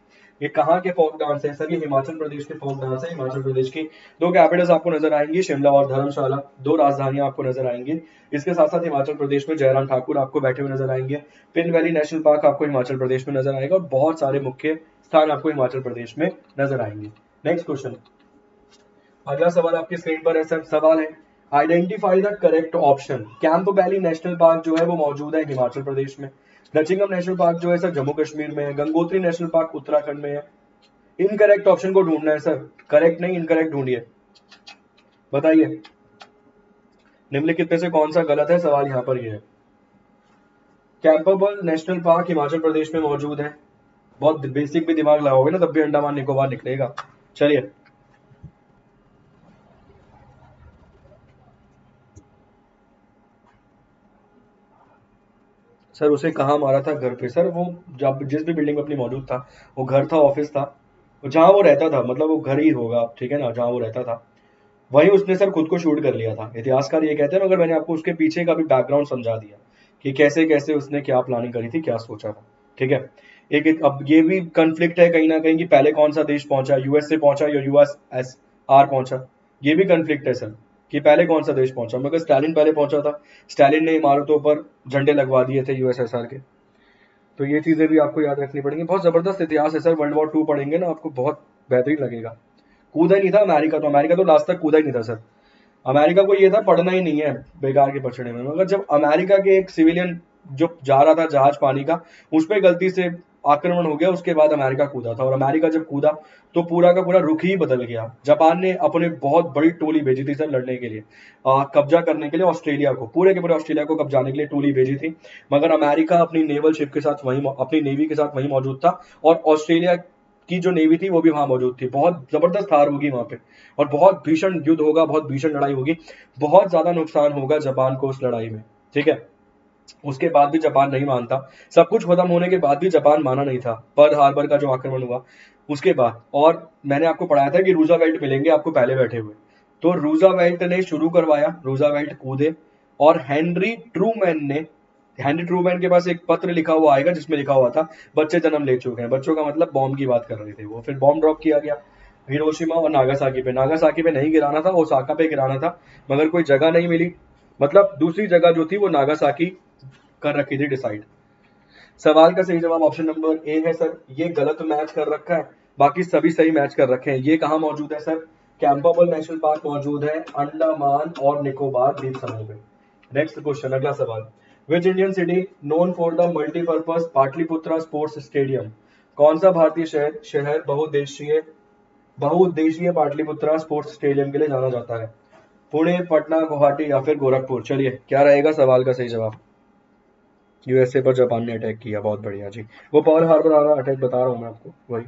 ये कहाँ के फोक डांस है सर, ये हिमाचल प्रदेश के फोक डांस है। हिमाचल प्रदेश की 2 कैपिटल्स आपको नजर आएंगी, शिमला और धर्मशाला, 2 राजधानियां आपको नजर आएंगी। इसके साथ साथ हिमाचल प्रदेश में जयराम ठाकुर आपको बैठे हुए नजर आएंगे। पिन वैली नेशनल पार्क आपको हिमाचल प्रदेश में नजर आएगा, और बहुत सारे मुख्य स्थान आपको हिमाचल प्रदेश में नजर आएंगे। नेक्स्ट क्वेश्चन, अगला सवाल आपकी स्क्रीन पर है सर। सवाल है, identify the correct option. Camp valley national park जो है वो मौजूद है हिमाचल प्रदेश में। नचिंगम नेशनल पार्क जो है सर जम्मू कश्मीर में है। गंगोत्री नेशनल पार्क उत्तराखंड में है। इनकरेक्ट ऑप्शन को ढूंढना है सर, करेक्ट नहीं इनकरेक्ट ढूंढिए, बताइए निम्नलिखित में से कौन सा गलत है। सवाल यहाँ पर ये है, Campbell national park Himachal Pradesh में मौजूद है। बहुत बेसिक भी दिमाग लगाओगे ना तब भी अंडमान निकोबार निकलेगा। चलिए, सर उसे कहाँ मारा था, घर पे सर। वो जब जिस भी बिल्डिंग में अपनी मौजूद था, वो घर था, ऑफिस था, जहां वो रहता था, मतलब वो घर ही होगा, ठीक है ना, जहां वो रहता था वहीं उसने सर खुद को शूट कर लिया था, इतिहासकार ये कहते हैं। मगर मैंने आपको उसके पीछे का भी बैकग्राउंड समझा दिया कि कैसे कैसे उसने क्या प्लानिंग करी थी, क्या सोचा था, ठीक है। अब ये भी कंफ्लिक्ट है कहीं ना कहीं कि पहले कौन सा देश पहुंचा, यूएस से पहुंचा या यूएसएसआर पहुंचा। ये भी कंफ्लिक्ट है सर कि पहले कौन सा देश पहुंचा। मगर स्टालिन पहले पहुंचा था, स्टालिन ने इमारतों पर झंडे लगवा दिए थे यूएसएसआर के। तो ये चीजें भी आपको याद रखनी पड़ेंगी। बहुत जबरदस्त इतिहास है सर, वर्ल्ड वॉर 2 पढ़ेंगे ना आपको बहुत बेहतरीन लगेगा। कूदा ही नहीं था अमेरिका, तो अमेरिका तो लास्ट तक कूदा ही नहीं था सर। अमेरिका को ये था पढ़ना ही नहीं है बेकार के पछड़े में। मगर जब अमेरिका के एक सिविलियन जो जा रहा था जहाज पानी का, उस पर गलती से आक्रमण हो गया, उसके बाद अमेरिका कूदा था। और अमेरिका जब कूदा तो पूरा का पूरा रुख ही बदल गया। जापान ने अपने बहुत बड़ी टोली भेजी थी सर लड़ने के लिए, कब्जा करने के लिए ऑस्ट्रेलिया को, पूरे के पूरे ऑस्ट्रेलिया को कब्जाने के लिए टोली भेजी थी। मगर अमेरिका अपनी नेवल शिप के साथ वहीं, अपनी नेवी के साथ वहीं मौजूद था, और ऑस्ट्रेलिया की जो नेवी थी वो भी वहां मौजूद थी। बहुत जबरदस्त हार होगी वहां पे, और बहुत भीषण युद्ध होगा, बहुत भीषण लड़ाई होगी, बहुत ज्यादा नुकसान होगा जापान को उस लड़ाई में, ठीक है। उसके बाद भी जापान नहीं मानता, सब कुछ खत्म होने के बाद भी जापान माना नहीं था। पर्ल हार्बर का जो आक्रमण हुआ उसके बाद, और मैंने आपको पढ़ाया था कि रूजावेल्ट मिलेंगे आपको पहले बैठे हुए, तो रूजावेल्ट ने शुरू करवाया, रूजावेल्ट कूदे, और हेनरी ट्रूमैन के पास एक पत्र लिखा हुआ आएगा जिसमें लिखा हुआ था बच्चे जन्म ले चुके हैं। बच्चों का मतलब बॉम्ब की बात कर रहे थे वो। फिर बॉम्ब ड्रॉप किया गया हिरोशिमा और नागासाकी पे। नागासाकी पे नहीं गिराना था, ओसाका पे गिराना था, मगर कोई जगह नहीं मिली। मतलब दूसरी जगह जो थी वो नागासाकी कर रखी थी डिसाइड। सवाल का सही जवाब ऑप्शन नंबर ए है सर। ये गलत मैच कर रखा है, बाकी सभी सही मैच कर रखे हैं। ये कहाँ मौजूद है सर, कैंपबेल नेशनल पार्क मौजूद है अंडमान और निकोबार द्वीप समूह में। नेक्स्ट क्वेश्चन, अगला सवाल, which Indian city known for the multipurpose Pataliputra sports stadium. कौन सा भारतीय शहर शहर बहुउद्देशीय पाटलिपुत्रा स्पोर्ट्स स्टेडियम के लिए जाना जाता है। पुणे, पटना, गुवाहाटी या फिर गोरखपुर। चलिए, क्या रहेगा सवाल का सही जवाब। यूएसए पर जापान ने अटैक किया, बहुत बढ़िया जी। वो पर्ल हार्बर वाला अटैक बता रहा हूँ मैं आपको, वही।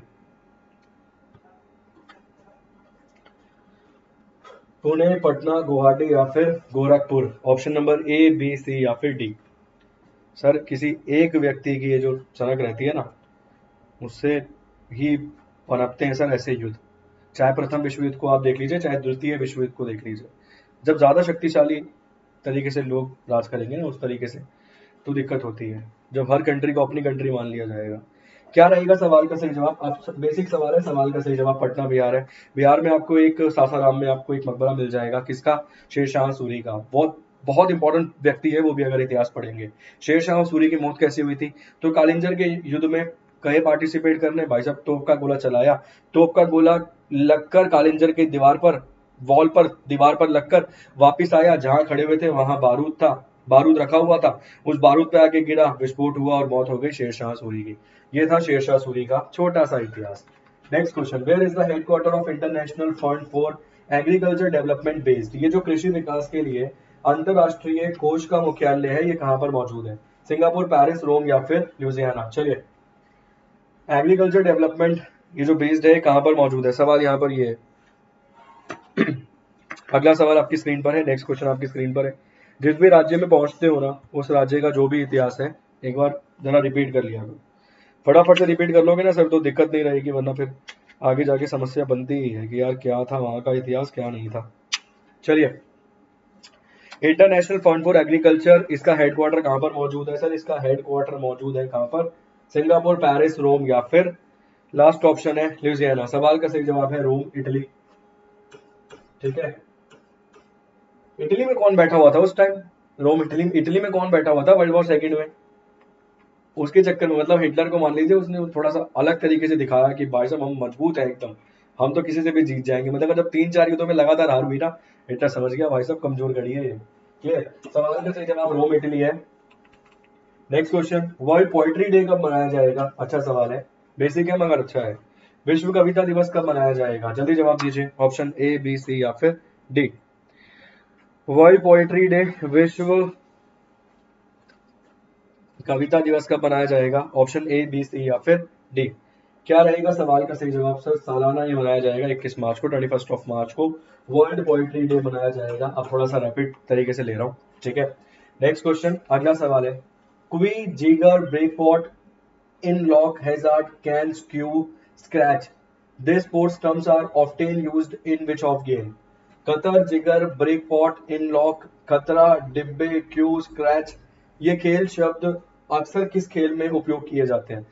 पुणे, पटना, गुवाहाटी या फिर Gorakhpur? Option number A, B, C या फिर डी। सर किसी एक व्यक्ति की ये जो सनक रहती है ना, उससे ही पनपते हैं सर ऐसे युद्ध। चाहे प्रथम विश्व युद्ध को आप देख लीजिए, चाहे द्वितीय विश्व युद्ध को देख लीजिए। जब ज्यादा शक्तिशाली तरीके से लोग राज करेंगे ना उस तरीके से, तो दिक्कत होती है। जब हर कंट्री को अपनी कंट्री मान लिया जाएगा। क्या रहेगा सवाल का सही जवाब? आप बेसिक सवाल है, सवाल का सही जवाब पटना बिहार है। बिहार में आपको एक सासाराम में आपको एक मकबरा मिल जाएगा। किसका? शेरशाह सूरी का। बहुत बहुत इंपॉर्टेंट व्यक्ति है वो भी, अगर इतिहास पढ़ेंगे। शेरशाह सूरी की मौत कैसे हुई थी? तो कालिंजर के युद्ध में कहे पार्टिसिपेट करने, भाई साहब तोप का गोला चलाया, तोप का गोला लगकर कालिंजर के दीवार पर, वॉल पर, दीवार पर लगकर वापिस आया। जहां खड़े हुए थे वहां बारूद था, बारूद रखा हुआ था, उस बारूद पे आके गिरा, विस्फोट हुआ और मौत हो गई शेरशाह सूरी की। ये था शेरशाह सूरी का छोटा सा इतिहास। Next question, where is the headquarter of international fund for agriculture development based? ये जो कृषि विकास के लिए अंतरराष्ट्रीय कोष का मुख्यालय है, ये कहां पर मौजूद है? सिंगापुर, पेरिस, रोम या फिर ल्यूजियाना? चलिए, एग्रीकल्चर डेवलपमेंट ये जो बेस्ड है कहां पर मौजूद है? सवाल यहाँ पर ये है। अगला सवाल आपकी स्क्रीन पर है, नेक्स्ट क्वेश्चन आपकी स्क्रीन पर है। जिस भी राज्य में पहुंचते हो ना, उस राज्य का जो भी इतिहास है एक बार जरा रिपीट कर लिया करो। फटाफट से रिपीट कर लोगे ना सर तो दिक्कत नहीं रहेगी, वरना फिर आगे जाके समस्या बनती ही है कि यार क्या था वहां का इतिहास, क्या नहीं था। चलिए, इंटरनेशनल फंड फॉर एग्रीकल्चर, इसका हेडक्वार्टर कहां पर मौजूद है? सर इसका हेडक्वार्टर मौजूद है कहां पर? सिंगापुर, पेरिस, रोम या फिर लास्ट ऑप्शन है ल्यूजियाना। सवाल का सही जवाब है रोम, इटली। ठीक है, इटली में कौन बैठा हुआ था उस टाइम? रोम, इटली में कौन बैठा हुआ था वर्ल्ड वॉर सेकंड में? उसके चक्कर में, मतलब हिटलर को मान लीजिए उसने थोड़ा सा अलग तरीके से दिखाया कि भाई साहब हम मजबूत हैं एकदम, हम तो किसी से भी जीत जाएंगे। मतलब जब 3-4 युद्धों में लगातार हार हुई ना, हिटलर समझ गया भाई साहब कमजोर गड़ी है ये। क्लियर? सवाल का सही जवाब रोम, इटली है। Next question, world poetry day कब मनाया जाएगा? अच्छा सवाल है, बेसिक है मगर अच्छा है। विश्व कविता दिवस कब मनाया जाएगा? जल्दी जवाब दीजिए, ऑप्शन ए, बी, सी या फिर डी। वर्ल्ड पोएट्री डे, विश्व कविता दिवस कब मनाया जाएगा? ऑप्शन ए, बी, सी या फिर डी। क्या रहेगा सवाल का सही जवाब? सर सालाना ये मनाया जाएगा 21 मार्च को, 21 मार्च को वर्ल्ड पोएट्री डे मनाया जाएगा। अब थोड़ा सा रैपिड तरीके से ले रहा हूँ, ठीक है। नेक्स्ट क्वेश्चन, अगला सवाल है, cue, jigger, break pot, in lock, hazard, cannon, screw, scratch, this sports terms are often used in which of game? कतर, जिगर, ब्रेकपॉट, इन लॉक, खतरा, डिब्बे, क्यू, स्क्रैच, ये खेल शब्द अक्सर किस खेल में उपयोग किए जाते हैं?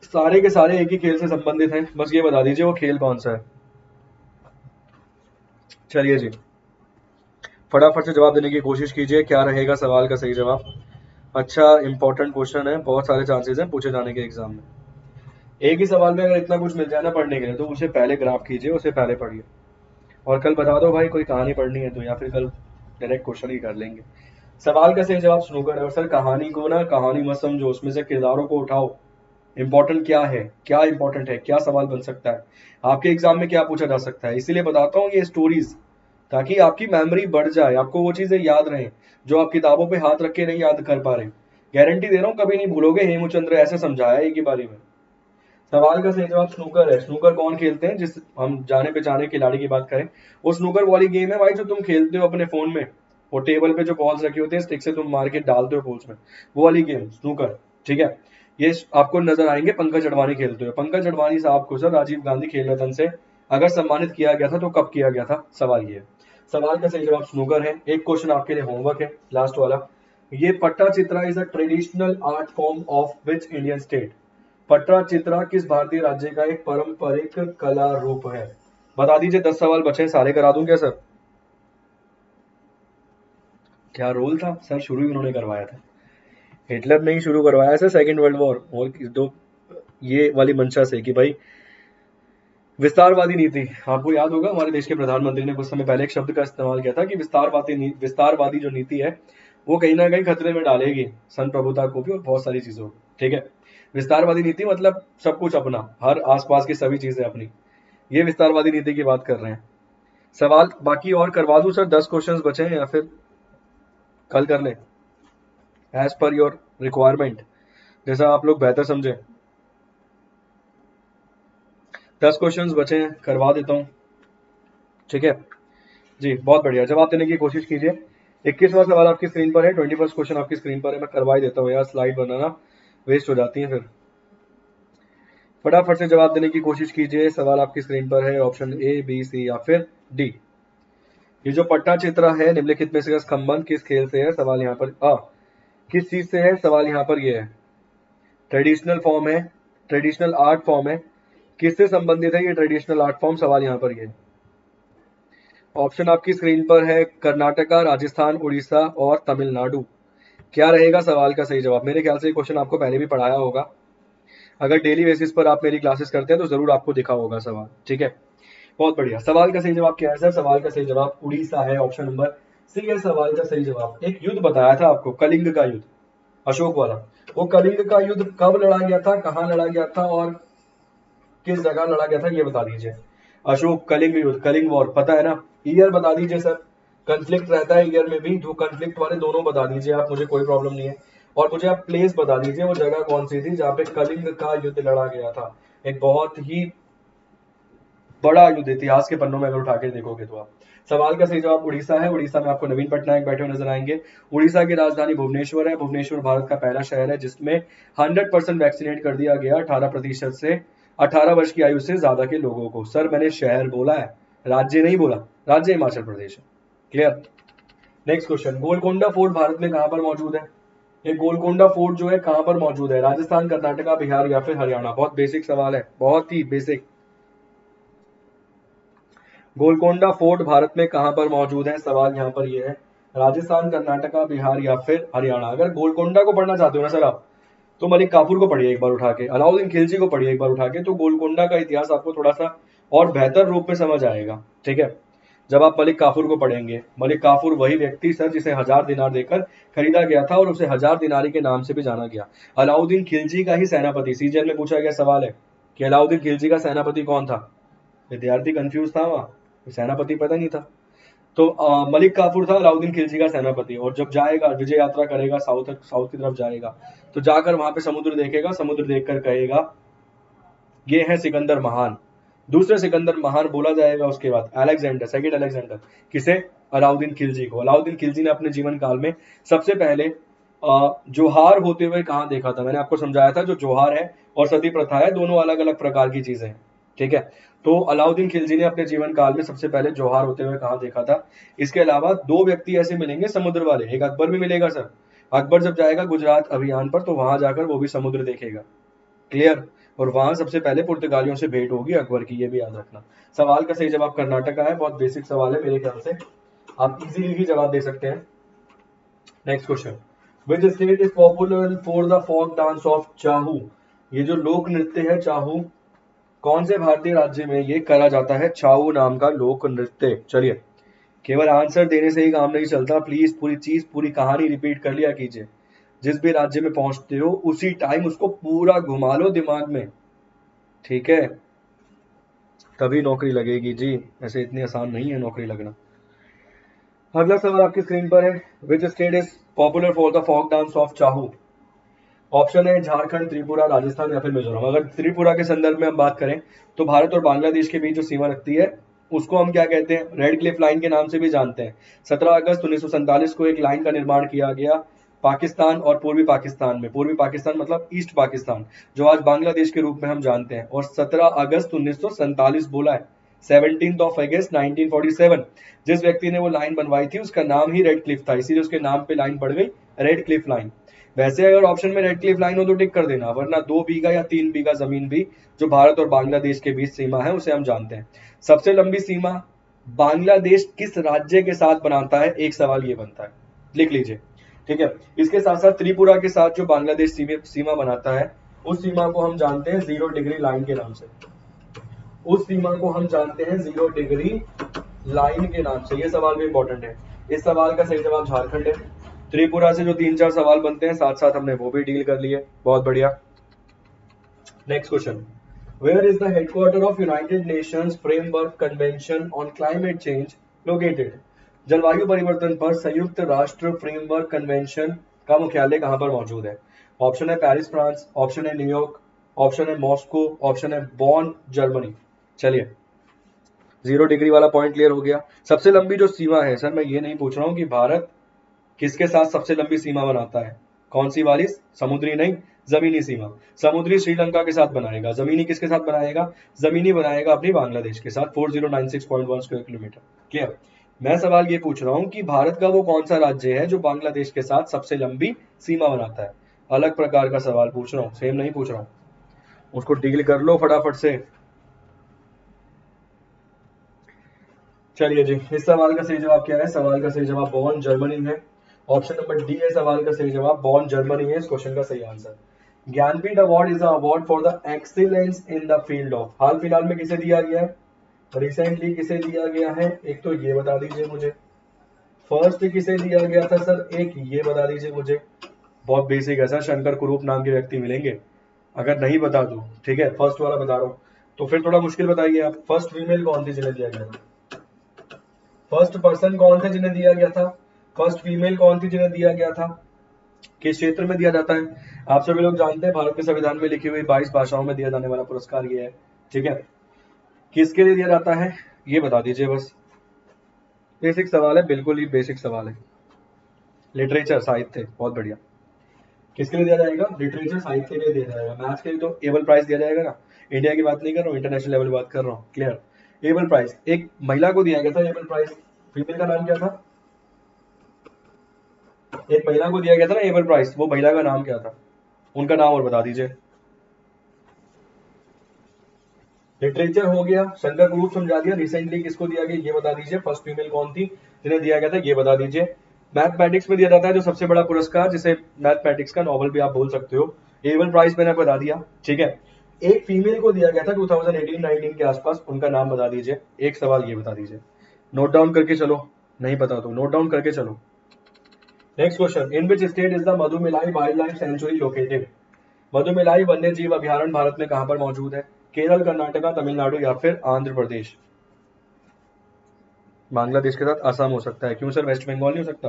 सारे के सारे एक ही खेल से संबंधित हैं, बस ये बता दीजिए वो खेल कौन सा है। चलिए जी, फटाफट से जवाब देने की कोशिश कीजिए, क्या रहेगा सवाल का सही जवाब? अच्छा इंपॉर्टेंट क्वेश्चन है, बहुत सारे चांसेस हैं पूछे जाने के एग्जाम में। एक ही सवाल में अगर इतना कुछ मिल जाए ना पढ़ने के लिए, तो उसे पहले ग्राफ कीजिए, उसे पहले पढ़िए, और कल बता दो भाई कोई कहानी पढ़नी है तो, या फिर कल डायरेक्ट क्वेश्चन ही कर लेंगे। सवाल का सही जवाब स्नूकर है। और सर कहानी को ना कहानी मत समझो, उसमें से किरदारों को उठाओ। इंपॉर्टेंट क्या है, क्या इंपॉर्टेंट है, क्या सवाल बन सकता है, आपके एग्जाम में क्या पूछा जा सकता है, इसीलिए बताता हूँ ये स्टोरीज, ताकि आपकी मेमोरी बढ़ जाए, आपको वो चीजें याद रहें जो आप किताबों पे हाथ रख के नहीं याद कर पा रहे। गारंटी दे रहा हूँ कभी नहीं भूलोगे, हेमचंद्र ऐसे समझाया एक ही बारी में। सवाल का सही जवाब स्नूकर है। स्नूकर कौन खेलते हैं? जिस हम जाने पहचाने खिलाड़ी की बात करें, वो स्नूकर वाली गेम है भाई जो तुम खेलते हो अपने फोन में, वो टेबल पे जो बॉल्स रखी होती है, स्टिक से तुम मार के डालते हो बॉल्स में, वो वाली गेम स्नूकर। ठीक है, ये आपको नजर आएंगे पंकज अडवाणी खेलते हुए। पंकज अडवाणी साहब को सर राजीव गांधी खेल रत्न से अगर सम्मानित किया गया था तो कब किया गया था? सवाल ये है। सवाल का सही जवाब स्नूकर है। एक क्वेश्चन आपके लिए होमवर्क है, लास्ट वाला, ये पट्टा Chitra is a traditional art form of which Indian state? पट्टा चित्रा किस भारतीय राज्य का एक पारंपरिक कला रूप है? बता दीजिए, 10 सवाल बचे, सारे करा दूं क्या सर? क्या रोल था सर? शुरू ही उन्होंने करवाया था, हिटलर ने ही शुरू करवाया सर सेकंड वर्ल्ड वॉर, और दो ये वाली मंशा से कि भाई विस्तारवादी नीति। आपको याद होगा हमारे देश के प्रधानमंत्री ने कुछ समय पहले एक शब्द का इस्तेमाल किया था कि विस्तारवादी जो नीति है वो कहीं ना कहीं खतरे में डालेगी संप्रभुता को भी और बहुत सारी चीजों को। ठीक है, विस्तारवादी नीति मतलब सब कुछ अपना, हर आसपास की सभी चीजें अपनी, ये विस्तारवादी नीति की बात कर रहे हैं। सवाल बाकी और करवा दूं सर? 10 क्वेश्चंस बचे हैं, या फिर कल कर ले एज पर योर रिक्वायरमेंट, जैसा आप लोग बेहतर समझे। 10 क्वेश्चंस बचे हैं, करवा देता हूं, ठीक है। जी, बहुत बढ़िया, जवाब देने की कोशिश कीजिए। 21वां सवाल आपकी स्क्रीन पर है, 21st क्वेश्चन आपकी स्क्रीन पर है। मैं करवा ही देता हूँ यार, स्लाइड बनाना वेस्ट हो जाती है फिर। फटाफट से जवाब देने की कोशिश कीजिए। सवाल आपकी स्क्रीन पर है, ऑप्शन ए, बी, सी या फिर डी। ये जो पट्टा चित्र है, निम्नलिखित में से संबंध किस खेल से है? सवाल यहाँ पर किस चीज से है? सवाल यहाँ पर ये है, ट्रेडिशनल फॉर्म है, ट्रेडिशनल आर्ट फॉर्म है, किससे संबंधित है ये ट्रेडिशनल आर्ट फॉर्म? सवाल यहाँ पर ये। ऑप्शन आपकी स्क्रीन पर है, कर्नाटका, राजस्थान, उड़ीसा और तमिलनाडु। क्या रहेगा सवाल का सही जवाब? मेरे ख्याल से ये क्वेश्चन आपको पहले भी पढ़ाया होगा, अगर डेली बेसिस पर आप मेरी क्लासेस करते हैं तो जरूर आपको दिखा होगा सवाल। ठीक है, बहुत बढ़िया। सवाल का सही जवाब क्या है सर? सवाल का सही जवाब उड़ीसा है, ऑप्शन नंबर सी है सवाल का सही जवाब। एक युद्ध बताया था आपको, कलिंग का युद्ध, अशोक वाला। वो कलिंग का युद्ध कब लड़ा गया था, कहाँ लड़ा गया था और किस जगह लड़ा गया था, ये बता दीजिए। अशोक कलिंग युद्ध, कलिंग वॉर, पता है ना? ईयर बता दीजिए सर, कंफ्लिक्ट रहता है ईयर में भी, जो कंफ्लिक्ट वाले दोनों बता दीजिए आप, मुझे कोई प्रॉब्लम नहीं है। और मुझे आप प्लेस बता दीजिए, वो जगह कौन सी थी जहाँ पे कलिंग का युद्ध लड़ा गया था। एक बहुत ही बड़ा युद्ध, इतिहास के पन्नों में अगर उठा के देखोगे तो आप। सवाल का सही जवाब उड़ीसा है। उड़ीसा में आपको नवीन पटनायक बैठे हुए नजर आएंगे। उड़ीसा की राजधानी भुवनेश्वर है। भुवनेश्वर भारत का पहला शहर है जिसमें 100% वैक्सीनेट कर दिया गया 18% से 18 वर्ष की आयु से ज्यादा के लोगों को। सर मैंने शहर बोला है, राज्य नहीं बोला। राज्य हिमाचल प्रदेश है। Clear? Next question, Golconda fort Bharat में कहां पर मौजूद है? ये गोलकोंडा फोर्ट जो है कहां पर मौजूद है? राजस्थान, कर्नाटका, बिहार या फिर हरियाणा? बहुत बेसिक सवाल है, बहुत ही बेसिक। गोलकोंडा फोर्ट भारत में कहां पर मौजूद है? सवाल यहाँ पर यह है, राजस्थान, कर्नाटका, बिहार या फिर हरियाणा। अगर गोलकोंडा को पढ़ना चाहते हो ना सर आप, तो मलिक काफूर को पढ़िए एक बार उठा के, अलाउद्दीन खिलजी को पढ़िए एक बार उठा के, तो गोलकोंडा का इतिहास आपको थोड़ा सा और बेहतर रूप में समझ आएगा। ठीक है, जब आप मलिक काफूर को पढ़ेंगे। मलिक काफूर वही व्यक्ति सर जिसे 1000 दिनार देकर खरीदा गया था और उसे 1000 दिनारी के नाम से भी जाना गया। अलाउद्दीन खिलजी का ही सेनापति, सीजीएल में पूछा गया सवाल है कि अलाउद्दीन खिलजी का सेनापति कौन था? विद्यार्थी कंफ्यूज था वहां, सेनापति पता नहीं था। तो मलिक काफूर था अलाउद्दीन खिलजी का सेनापति, और जब जाएगा विजय यात्रा करेगा, साउथ की तरफ जाएगा, तो जाकर वहां पे समुद्र देखेगा, समुद्र देखकर कहेगा ये है सिकंदर महान। दूसरे सिकंदर महान बोला जाएगा उसके बाद अलेक्जेंडर, सेकंड अलेक्जेंडर। किसे? अलाउद्दीन खिलजी को। अलाउद्दीन खिलजी ने अपने जीवन काल में सबसे पहले जोहार होते हुए कहां देखा था? मैंने आपको समझाया था, जो जोहार है और सती प्रथा है, दोनों अलग अलग प्रकार की चीजें हैं। ठीक है, तो अलाउद्दीन खिलजी ने अपने जीवन काल में सबसे पहले जोहार होते हुए कहां देखा था? इसके अलावा दो व्यक्ति ऐसे मिलेंगे समुद्र वाले, एक अकबर भी मिलेगा सर। अकबर जब जाएगा गुजरात अभियान पर, तो वहां जाकर वो भी समुद्र देखेगा। क्लियर? और वहां सबसे पहले पुर्तगालियों से भेंट होगी अकबर की, ये भी याद रखना। सवाल का सही जवाब कर्नाटका है। बहुत बेसिक सवाल है, मेरे ख्याल से आप इजीली ही जवाब दे सकते हैं। Next question, which state is popular for the folk dance of Chhau? ये जो लोक नृत्य है चाहू, कौन से भारतीय राज्य में ये करा जाता है चाहू नाम का लोक नृत्य? चलिए, केवल आंसर देने से ही काम नहीं चलता, प्लीज पूरी चीज, पूरी कहानी रिपीट कर लिया कीजिए। जिस भी राज्य में पहुंचते हो उसी टाइम उसको पूरा घुमा लो दिमाग में। ठीक है, तभी नौकरी लगेगी जी, ऐसे इतनी आसान नहीं है नौकरी लगना। अगला सवाल आपकी स्क्रीन पर है, which state is popular for the folk dance of Chhau? Option है झारखंड, त्रिपुरा, राजस्थान या फिर मिजोरम। अगर त्रिपुरा के संदर्भ में हम बात करें तो भारत और बांग्लादेश के बीच जो सीमा लगती है उसको हम क्या कहते हैं? रेड क्लिफ लाइन के नाम से भी जानते हैं। 17 अगस्त 1947 को एक लाइन का निर्माण किया गया पाकिस्तान और पूर्वी पाकिस्तान में। पूर्वी पाकिस्तान मतलब ईस्ट पाकिस्तान, जो आज बांग्लादेश के रूप में हम जानते हैं। और 17 अगस्त 1947 बोला है, 17 अगस्त 1947। जिस व्यक्ति ने वो लाइन बनवाई थी उसका नाम ही रेड क्लिफ था, इसीलिए उसके नाम पे लाइन पड़ गई रेड क्लिफ लाइन। वैसे अगर ऑप्शन में रेड क्लिफ लाइन हो तो टिक कर देना, वरना 2 बीघा या 3 बीघा जमीन भी जो भारत और बांग्लादेश के बीच सीमा है उसे हम जानते हैं। सबसे लंबी सीमा बांग्लादेश किस राज्य के साथ बनाता है? एक सवाल ये बनता है, लिख लीजिए। ठीक है, इसके साथ साथ त्रिपुरा के साथ जो बांग्लादेश सीमा बनाता है उस सीमा को हम जानते हैं 0 डिग्री लाइन के नाम से। उस सीमा को हम जानते हैं 0 डिग्री लाइन के नाम से। ये सवाल भी इंपॉर्टेंट है। इस सवाल का सही जवाब झारखंड है। त्रिपुरा से जो 3-4 सवाल बनते हैं साथ साथ हमने वो भी डील कर लिए। बहुत बढ़िया। Next question, where is the headquarter of United Nations framework convention on climate change located? जलवायु परिवर्तन पर संयुक्त राष्ट्र फ्रेमवर्क कन्वेंशन का मुख्यालय कहां पर मौजूद है? ऑप्शन है पेरिस फ्रांस, ऑप्शन है न्यूयॉर्क, ऑप्शन है मॉस्को, ऑप्शन है बॉन जर्मनी। चलिए, 0 डिग्री वाला पॉइंट क्लियर हो गया। सबसे लंबी जो सीमा है सर, मैं ये नहीं पूछ रहा हूँ कि भारत किसके साथ सबसे लंबी सीमा बनाता है, कौन सी वाली, समुद्री नहीं, जमीनी सीमा। समुद्री श्रीलंका के साथ बनाएगा, जमीनी किसके साथ बनाएगा, जमीनी बनाएगा अपनी बांग्लादेश के साथ 4096.1 स्क्वायर किलोमीटर। क्लियर। मैं सवाल ये पूछ रहा हूँ कि भारत का वो कौन सा राज्य है जो बांग्लादेश के साथ सबसे लंबी सीमा बनाता है। अलग प्रकार का सवाल पूछ रहा हूँ, सेम नहीं पूछ रहा हूँ, उसको डील कर लो फटाफट से। चलिए जी, इस सवाल का सही जवाब क्या है, सवाल का सही जवाब बॉर्न जर्मनी है। ऑप्शन नंबर डी है सवाल का सही जवाब, बॉर्न जर्मनी है इस क्वेश्चन का सही answer. Jnanpith award is a award for the excellence in the field of, हाल फिलहाल में किसे दिया गया है, रिसेंटली किसे दिया गया है, एक तो ये बता दीजिए मुझे। फर्स्ट किसे दिया गया था सर, एक ये बता दीजिए मुझे। बहुत बेसिक है सर, शंकर कुरूप नाम के व्यक्ति मिलेंगे, अगर नहीं बता दो, ठीक है, फर्स्ट वाला बता रहा हूँ तो फिर थोड़ा मुश्किल बताइए आप। फर्स्ट फीमेल कौन थी जिन्हें दिया गया था, फर्स्ट पर्सन कौन थे जिन्हें दिया गया था, फर्स्ट फीमेल कौन थी जिन्हें दिया गया था, किस क्षेत्र में दिया जाता है। आप सभी लोग जानते हैं भारत के संविधान में लिखी हुई 22 भाषाओं में दिया जाने वाला पुरस्कार ये है, ठीक है। किसके लिए दिया जाता है ये बता दीजिए बस। बेसिक सवाल है, बिल्कुल ही बेसिक सवाल है। लिटरेचर, साहित्य, बहुत बढ़िया। किसके लिए दिया जाएगा, लिटरेचर साहित्य के लिए दिया जाएगा। मैथ्स के लिए तो एबल प्राइज दिया जाएगा ना, इंडिया की बात नहीं कर रहा हूँ, इंटरनेशनल लेवल बात कर रहा हूँ। क्लियर। एबल प्राइज एक महिला को दिया गया था, एबल प्राइज, फीमेल का नाम क्या था, एक महिला को दिया गया था ना एबल प्राइज, वो महिला का नाम क्या था, उनका नाम और बता दीजिए। लिटरेचर हो गया, शंकर ग्रुप समझा दिया, रिसेंटली किसको दिया गया ये बता दीजिए, फर्स्ट फीमेल कौन थी जिन्हें दिया गया था ये बता दीजिए। मैथमेटिक्स में दिया जाता है जो सबसे बड़ा पुरस्कार, जिसे मैथमेटिक्स का नोबेल भी आप बोल सकते हो, एबल प्राइज मैंने बता दिया, ठीक है। एक फीमेल को दिया गया था 2018-19 के आसपास, उनका नाम बता दीजिए। एक सवाल ये बता दीजिए, नोट डाउन करके चलो, नहीं पता तो नोट डाउन करके चलो। Next question, in which state is the Mudumalai wild life sanctuary located, Mudumalai वन्य जीव अभ्यारण्य भारत में कहां पर मौजूद है, केरल, कर्नाटका, तमिलनाडु या फिर आंध्र प्रदेश। बांग्लादेश के साथ असम हो सकता है, क्यों सर वेस्ट बंगाल नहीं हो सकता,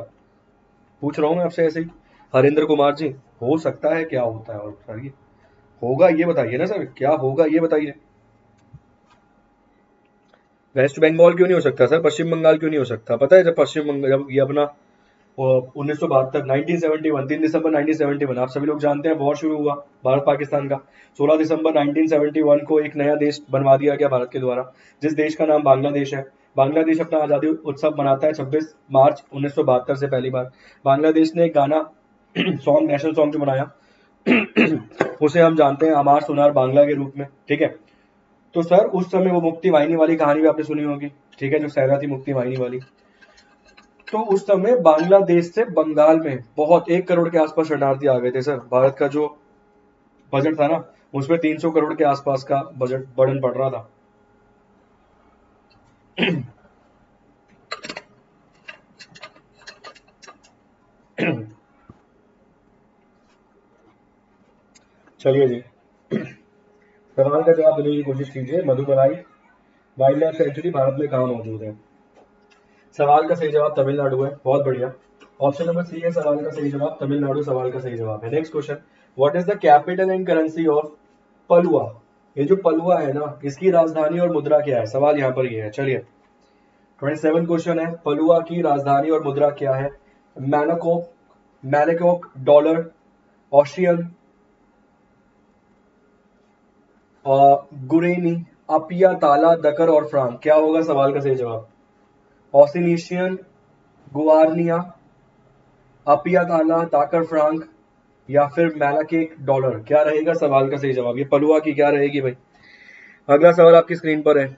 पूछ रहा हूं मैं आपसे ऐसे ही। हरेंद्र कुमार जी, हो सकता है, क्या होता है, और सर ये होगा ये बताइए ना सर, क्या होगा ये बताइए। वेस्ट बंगाल क्यों नहीं हो सकता सर, पश्चिम बंगाल क्यों नहीं हो सकता, पता है जब पश्चिम बंगाल, जब ये अपना 1972 1971 3 दिसंबर 1971 आप सभी लोग जानते हैं वॉर शुरू हुआ भारत पाकिस्तान का। 16 दिसंबर 1971 को एक नया देश बनवा दिया गया भारत के द्वारा, जिस देश का नाम बांग्लादेश है। बांग्लादेश अपना आजादी उत्सव मनाता है 26 मार्च 1972 से पहली बार। बांग्लादेश ने एक गाना सॉन्ग, नेशनल सॉन्ग जो बनाया उसे हम जानते हैं अमार सुनार बांग्ला के रूप में, ठीक है। तो सर उस समय वो मुक्ति वाहिनी वाली कहानी भी आपने सुनी होगी, ठीक है, जो सेना थी मुक्ति वाहिनी वाली। तो उस समय बांग्लादेश से बंगाल में बहुत 1 करोड़ के आसपास शरणार्थी आ गए थे सर। भारत का जो बजट था ना, उसमें 300 करोड़ के आसपास का बजट बर्डन पड़ रहा था। चलिए जी, सवाल का जवाब देने की कोशिश कीजिए। Mudumalai wild life sanctuary Bharat में कहाँ मौजूद है। सवाल का सही जवाब तमिलनाडु है, बहुत बढ़िया। ऑप्शन नंबर सी है सवाल का सही जवाब, तमिलनाडु सवाल का सही जवाब है। Next question, what is the capital and currency of Palau. ये जो पलुआ है ना, इसकी राजधानी और मुद्रा क्या है, सवाल यहाँ पर ये है। चलिए 27 क्वेश्चन है, पलुआ की राजधानी और मुद्रा क्या है। मैनकोक, मैनकोक डॉलर, ऑस्ट्रियन गुरेनी, अपिया ताला दकर और फ्रांक, क्या होगा सवाल का सही जवाब। ऑसिनीशियन, गुआर्निया, अपिया ताला, ताकर फ्रांक या फिर मैलाकेक डॉलर, क्या रहेगा सवाल का सही जवाब। ये पलुआ की क्या रहेगी भाई। अगला सवाल आपकी स्क्रीन पर है।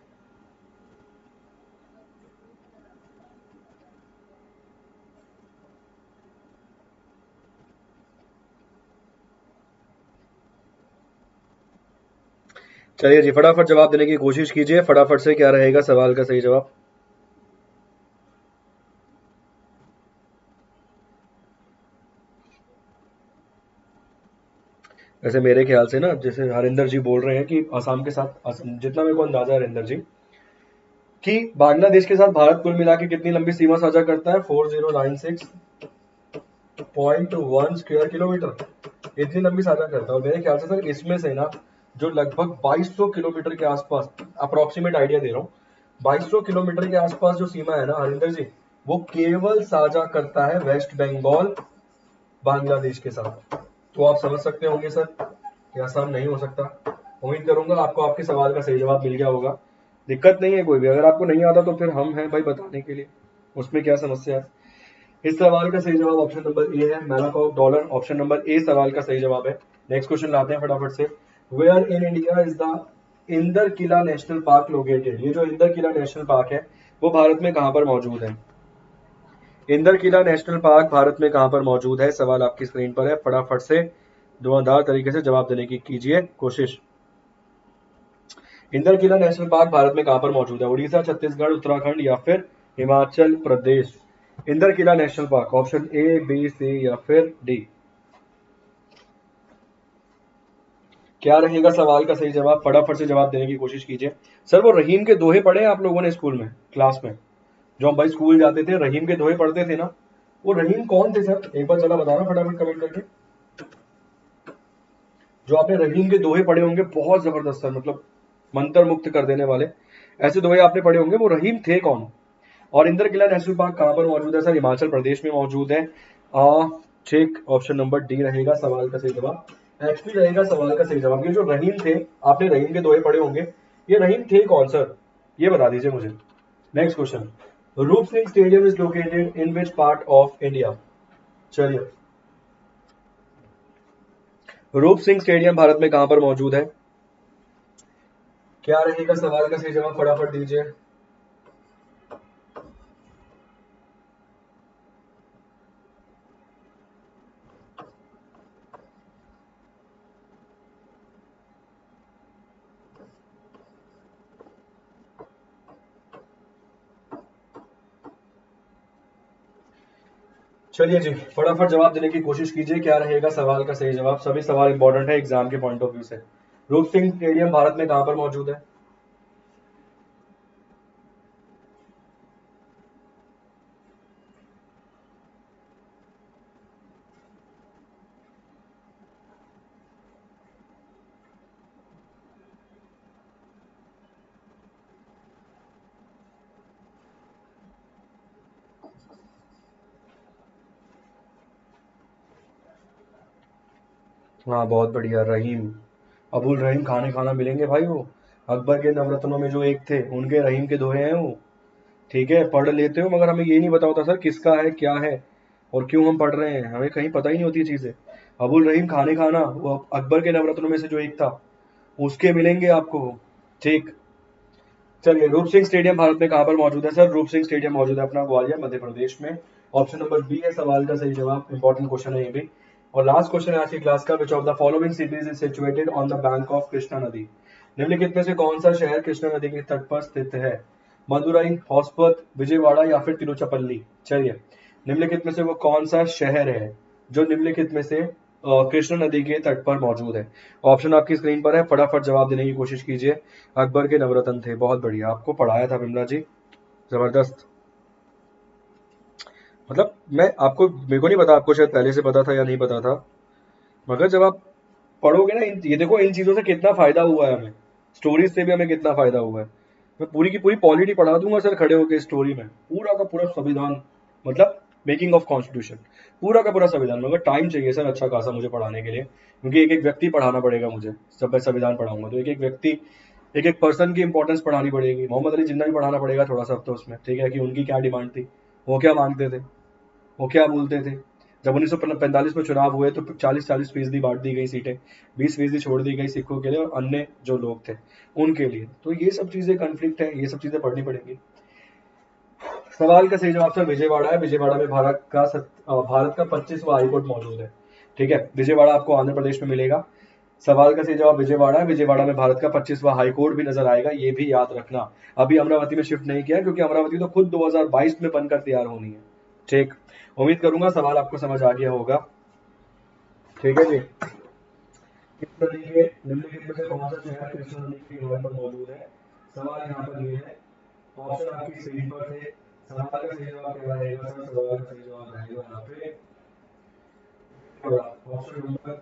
चलिए जी, फटाफट जवाब देने की कोशिश कीजिए, फटाफट से, क्या रहेगा सवाल का सही जवाब। वैसे मेरे ख्याल से ना, जैसे हरिंदर जी बोल रहे हैं कि असम के साथ, जितना मेरे को अंदाजा है हरिंदर जी, कि बांग्लादेश के साथ भारत कुल मिला के कितनी लंबी सीमा साझा करता है, 4096.1 स्क्वायर किलोमीटर, इतनी लंबी साझा करता है। और मेरे ख्याल से सर इसमें से ना, जो लगभग 2200 किलोमीटर के आसपास, अप्रोक्सीमेट आइडिया दे रहा हूँ, 2200 किलोमीटर के आसपास जो सीमा है ना हरिंदर जी, वो केवल साझा करता है वेस्ट बंगाल बांग्लादेश के साथ। तो आप समझ सकते होंगे सर कि आसान नहीं हो सकता। उम्मीद करूंगा आपको आपके सवाल का सही जवाब मिल गया होगा। दिक्कत नहीं है कोई भी, अगर आपको नहीं आता तो फिर हम हैं भाई बताने के लिए, उसमें क्या समस्या है। इस सवाल का सही जवाब ऑप्शन नंबर ए है, मैलाकॉव डॉलर। ऑप्शन नंबर ए सवाल का सही जवाब है। नेक्स्ट क्वेश्चन लाते हैं फटाफट से। Where in India is the Inder Qila national park located? ये जो इंदर किला नेशनल पार्क है वो भारत में कहां पर मौजूद है? इंदर किला नेशनल पार्क भारत में कहां पर मौजूद है? सवाल आपकी स्क्रीन पर है, फटाफट से धुआंधार तरीके से जवाब देने की कीजिए कोशिश। इंदर किला नेशनल पार्क भारत में कहां पर मौजूद है? उड़ीसा, छत्तीसगढ़, उत्तराखंड या फिर हिमाचल प्रदेश? इंदर किला national park, option A, B, C या फिर डी, क्या रहेगा सवाल का सही जवाब? फटाफट से जवाब देने की कोशिश कीजिए। सर वो रहीम के दोहे पढ़े हैं आप लोगों ने स्कूल में, क्लास में? जो हम भाई स्कूल जाते थे रहीम के दोहे पढ़ते थे ना, वो रहीम कौन थे सर? एक बार जरा बताना फटाफट कमेंट करके। जो आपने रहीम के दोहे पढ़े होंगे बहुत जबरदस्त सर, मतलब मंत्र मुक्त कर देने वाले ऐसे दोहे आपने पढ़े होंगे, वो रहीम थे कौन? और इंदर किला नेशनल पार्क कहां पर मौजूद है? सर हिमाचल प्रदेश में मौजूद है। ठीक, ऑप्शन नंबर डी रहेगा सवाल का सही जवाब। एचपी रहेगा सवाल का सही जवाब। ये जो रहीम थे, आपने रहीम के दोहे पढ़े होंगे, ये रहीम थे कौन सर? ये बता दीजिए मुझे। नेक्स्ट क्वेश्चन, रूप Singh stadium is located in which part of India? चलिए, रूप सिंह स्टेडियम भारत में कहां पर मौजूद है? क्या रहेगा सवाल का सही जवाब? फटाफट दीजिए। चलिए जी, फटाफट जवाब देने की कोशिश कीजिए, क्या रहेगा सवाल का सही जवाब? सभी सवाल इंपॉर्टेंट है एग्जाम के पॉइंट ऑफ व्यू से। रूप सिंह स्टेडियम भारत में कहां पर मौजूद है? हाँ बहुत बढ़िया, रहीम, अबुल रहीम खाने खाना मिलेंगे भाई वो, अकबर के नवरत्नों में जो एक थे, उनके रहीम के दोहे हैं वो। ठीक है, पढ़ लेते हो मगर हमें ये नहीं पता होता सर किसका है क्या है और क्यों हम पढ़ रहे हैं, हमें कहीं पता ही नहीं होती चीजें। अबुल रहीम खाने खाना वो अकबर के नवरत्नों में से जो एक था, उसके मिलेंगे आपको। ठीक, चलिए, रूप सिंह स्टेडियम भारत में कहां पर मौजूद है? सर रूप सिंह स्टेडियम मौजूद है अपना ग्वालियर मध्य प्रदेश में। ऑप्शन नंबर बी है सवाल का सही जवाब। इंपॉर्टेंट क्वेश्चन है ये भी। और लास्ट क्वेश्चन है आज की क्लास का, which of the following cities is situated on the bank of Krishna नदी? निम्नलिखित में से कौन सा शहर कृष्णा नदी के तट पर स्थित है? मदुरई, होस्पत, विजयवाड़ा या फिर तिरुचपल्ली? चलिए, निम्नलिखित में से वो कौन सा शहर है जो निम्नलिखित में से कृष्णा नदी के तट पर मौजूद है? ऑप्शन आपकी स्क्रीन पर है, फटाफट जवाब देने की कोशिश कीजिए। अकबर के नवरत्न थे, बहुत बढ़िया, आपको पढ़ाया था विमला जी, जबरदस्त। मतलब मैं आपको, मेरे को नहीं पता आपको शायद पहले से पता था या नहीं पता था, मगर जब आप पढ़ोगे ना ये देखो इन चीजों से कितना फायदा हुआ है हमें, स्टोरीज से भी हमें कितना फायदा हुआ है। मैं पूरी की पूरी पॉलिटी पढ़ा दूंगा सर खड़े होकर स्टोरी में, पूरा का पूरा संविधान, मतलब मेकिंग ऑफ कॉन्स्टिट्यूशन, पूरा का पूरा संविधान। मगर टाइम चाहिए सर अच्छा खासा मुझे पढ़ाने के लिए, क्योंकि एक एक व्यक्ति पढ़ाना पड़ेगा मुझे। जब मैं संविधान पढ़ाऊंगा तो एक एक व्यक्ति, एक एक पर्सन की इंपॉर्टेंस पढ़ानी पड़ेगी। मोहम्मद अली जिन्ना भी पढ़ाना पड़ेगा थोड़ा सा अब तो उसमें, ठीक है, कि उनकी क्या डिमांड थी, वो क्या मांगते थे, वो क्या बोलते थे। जब 1945 में चुनाव हुए तो 40-40% बांट दी गई सीटें, 20% छोड़ दी गई सिखों के लिए और अन्य जो लोग थे उनके लिए। तो ये सब चीजें कन्फ्लिक्ट है, ये सब चीजें पढ़नी पड़ेंगी। सवाल का सही जवाब सर विजयवाड़ा है। विजयवाड़ा में भारत का 25वां हाईकोर्ट मौजूद है। ठीक है, विजयवाड़ा आपको आंध्र प्रदेश में मिलेगा। सवाल का सही जवाब विजयवाड़ा है। विजयवाड़ा में भारत का 25वां हाईकोर्ट भी नजर आएगा, ये भी याद रखना। अभी अमरावती में शिफ्ट नहीं किया क्योंकि अमरावती तो खुद 2022 में बनकर तैयार होनी है। ठीक, उम्मीद करूंगा सवाल आपको समझ आ गया होगा। ठीक है जी, किस नदी के निम्नलिखित में से कौन सा शहर कृष्णा नदी के किनारे पर मौजूद है? सवाल यहाँ पर ये है, ऑप्शन आपकी स्क्रीन पर थे। सवाल का सही जवाब क्या रहेगा सर? सवाल का सही जवाब रहेगा यहाँ पे ऑप्शन नंबर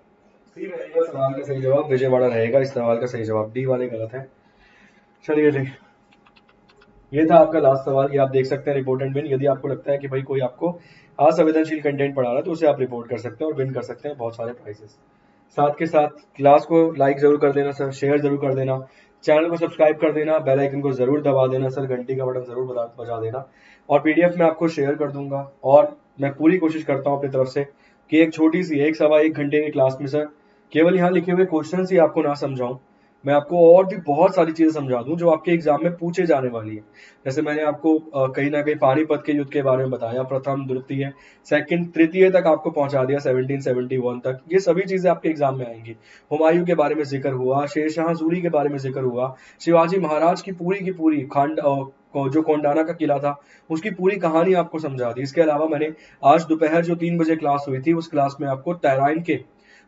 सी रहेगा सवाल का सही जवाब, विजयवाड़ा रहेगा इस सवाल का सही जवाब। डी वाले गलत है। चलिए जी, ये था आपका लास्ट सवाल, ये आप देख सकते हैं रिपोर्ट एंड विन। यदि आपको लगता है कि भाई कोई आपको असंवेदनशील कंटेंट पढ़ा रहा है तो उसे आप रिपोर्ट कर सकते हैं और विन कर सकते हैं बहुत सारे प्राइजेस। साथ के साथ क्लास को लाइक जरूर कर देना सर, शेयर जरूर कर देना, चैनल को सब्सक्राइब कर देना, बेल आइकन को जरूर दबा देना सर, घंटी का बटन जरूर बजा देना। और पीडीएफ में आपको शेयर कर दूंगा। और मैं पूरी कोशिश करता हूँ अपनी तरफ से कि एक छोटी सी 1 सवा 1 घंटे की क्लास में सर केवल यहाँ लिखे हुए क्वेश्चन ही आपको ना समझाऊं, मैं आपको और भी बहुत सारी चीजें समझा दूं जो आपके एग्जाम में पूछे जाने वाली है। जैसे मैंने आपको कहीं ना कहीं पानीपत के युद्ध के बारे में बताया, प्रथम द्वितीय सेकंड तृतीय तक आपको पहुंचा दिया, 1771 तक। ये सभी चीजें आपके एग्जाम में आएंगी। हुमायूं के बारे में जिक्र हुआ, शेरशाह सूरी के बारे में जिक्र हुआ, शिवाजी महाराज की पूरी जो कोंडाना का किला था उसकी पूरी कहानी आपको समझा दी। इसके अलावा मैंने आज दोपहर जो 3 बजे क्लास हुई थी उस क्लास में आपको तैराइन के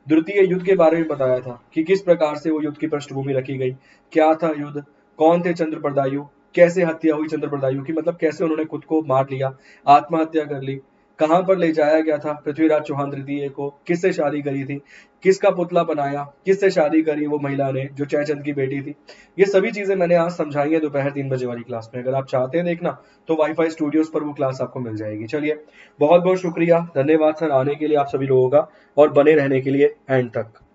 द्वितीय युद्ध के बारे में बताया था कि किस प्रकार से वो युद्ध की पृष्ठभूमि रखी गई, क्या था युद्ध, कौन थे चंद्र बरदायु, कैसे हत्या हुई चंद्र बरदायु की, मतलब कैसे उन्होंने खुद को मार लिया, आत्महत्या कर ली, कहां पर ले जाया गया था पृथ्वीराज चौहान तृतीय को, किससे शादी करी थी, किसका पुतला बनाया, किससे शादी करी वो महिला ने जो जयचंद की बेटी थी। ये सभी चीजें मैंने आज समझाई है दोपहर 3 बजे वाली क्लास में। अगर आप चाहते हैं देखना तो वाईफाई स्टूडियोज पर वो क्लास आपको मिल जाएगी। चलिए, बहुत बहुत शुक्रिया, धन्यवाद सर आने के लिए आप सभी लोगों का और बने रहने के लिए एंड तक।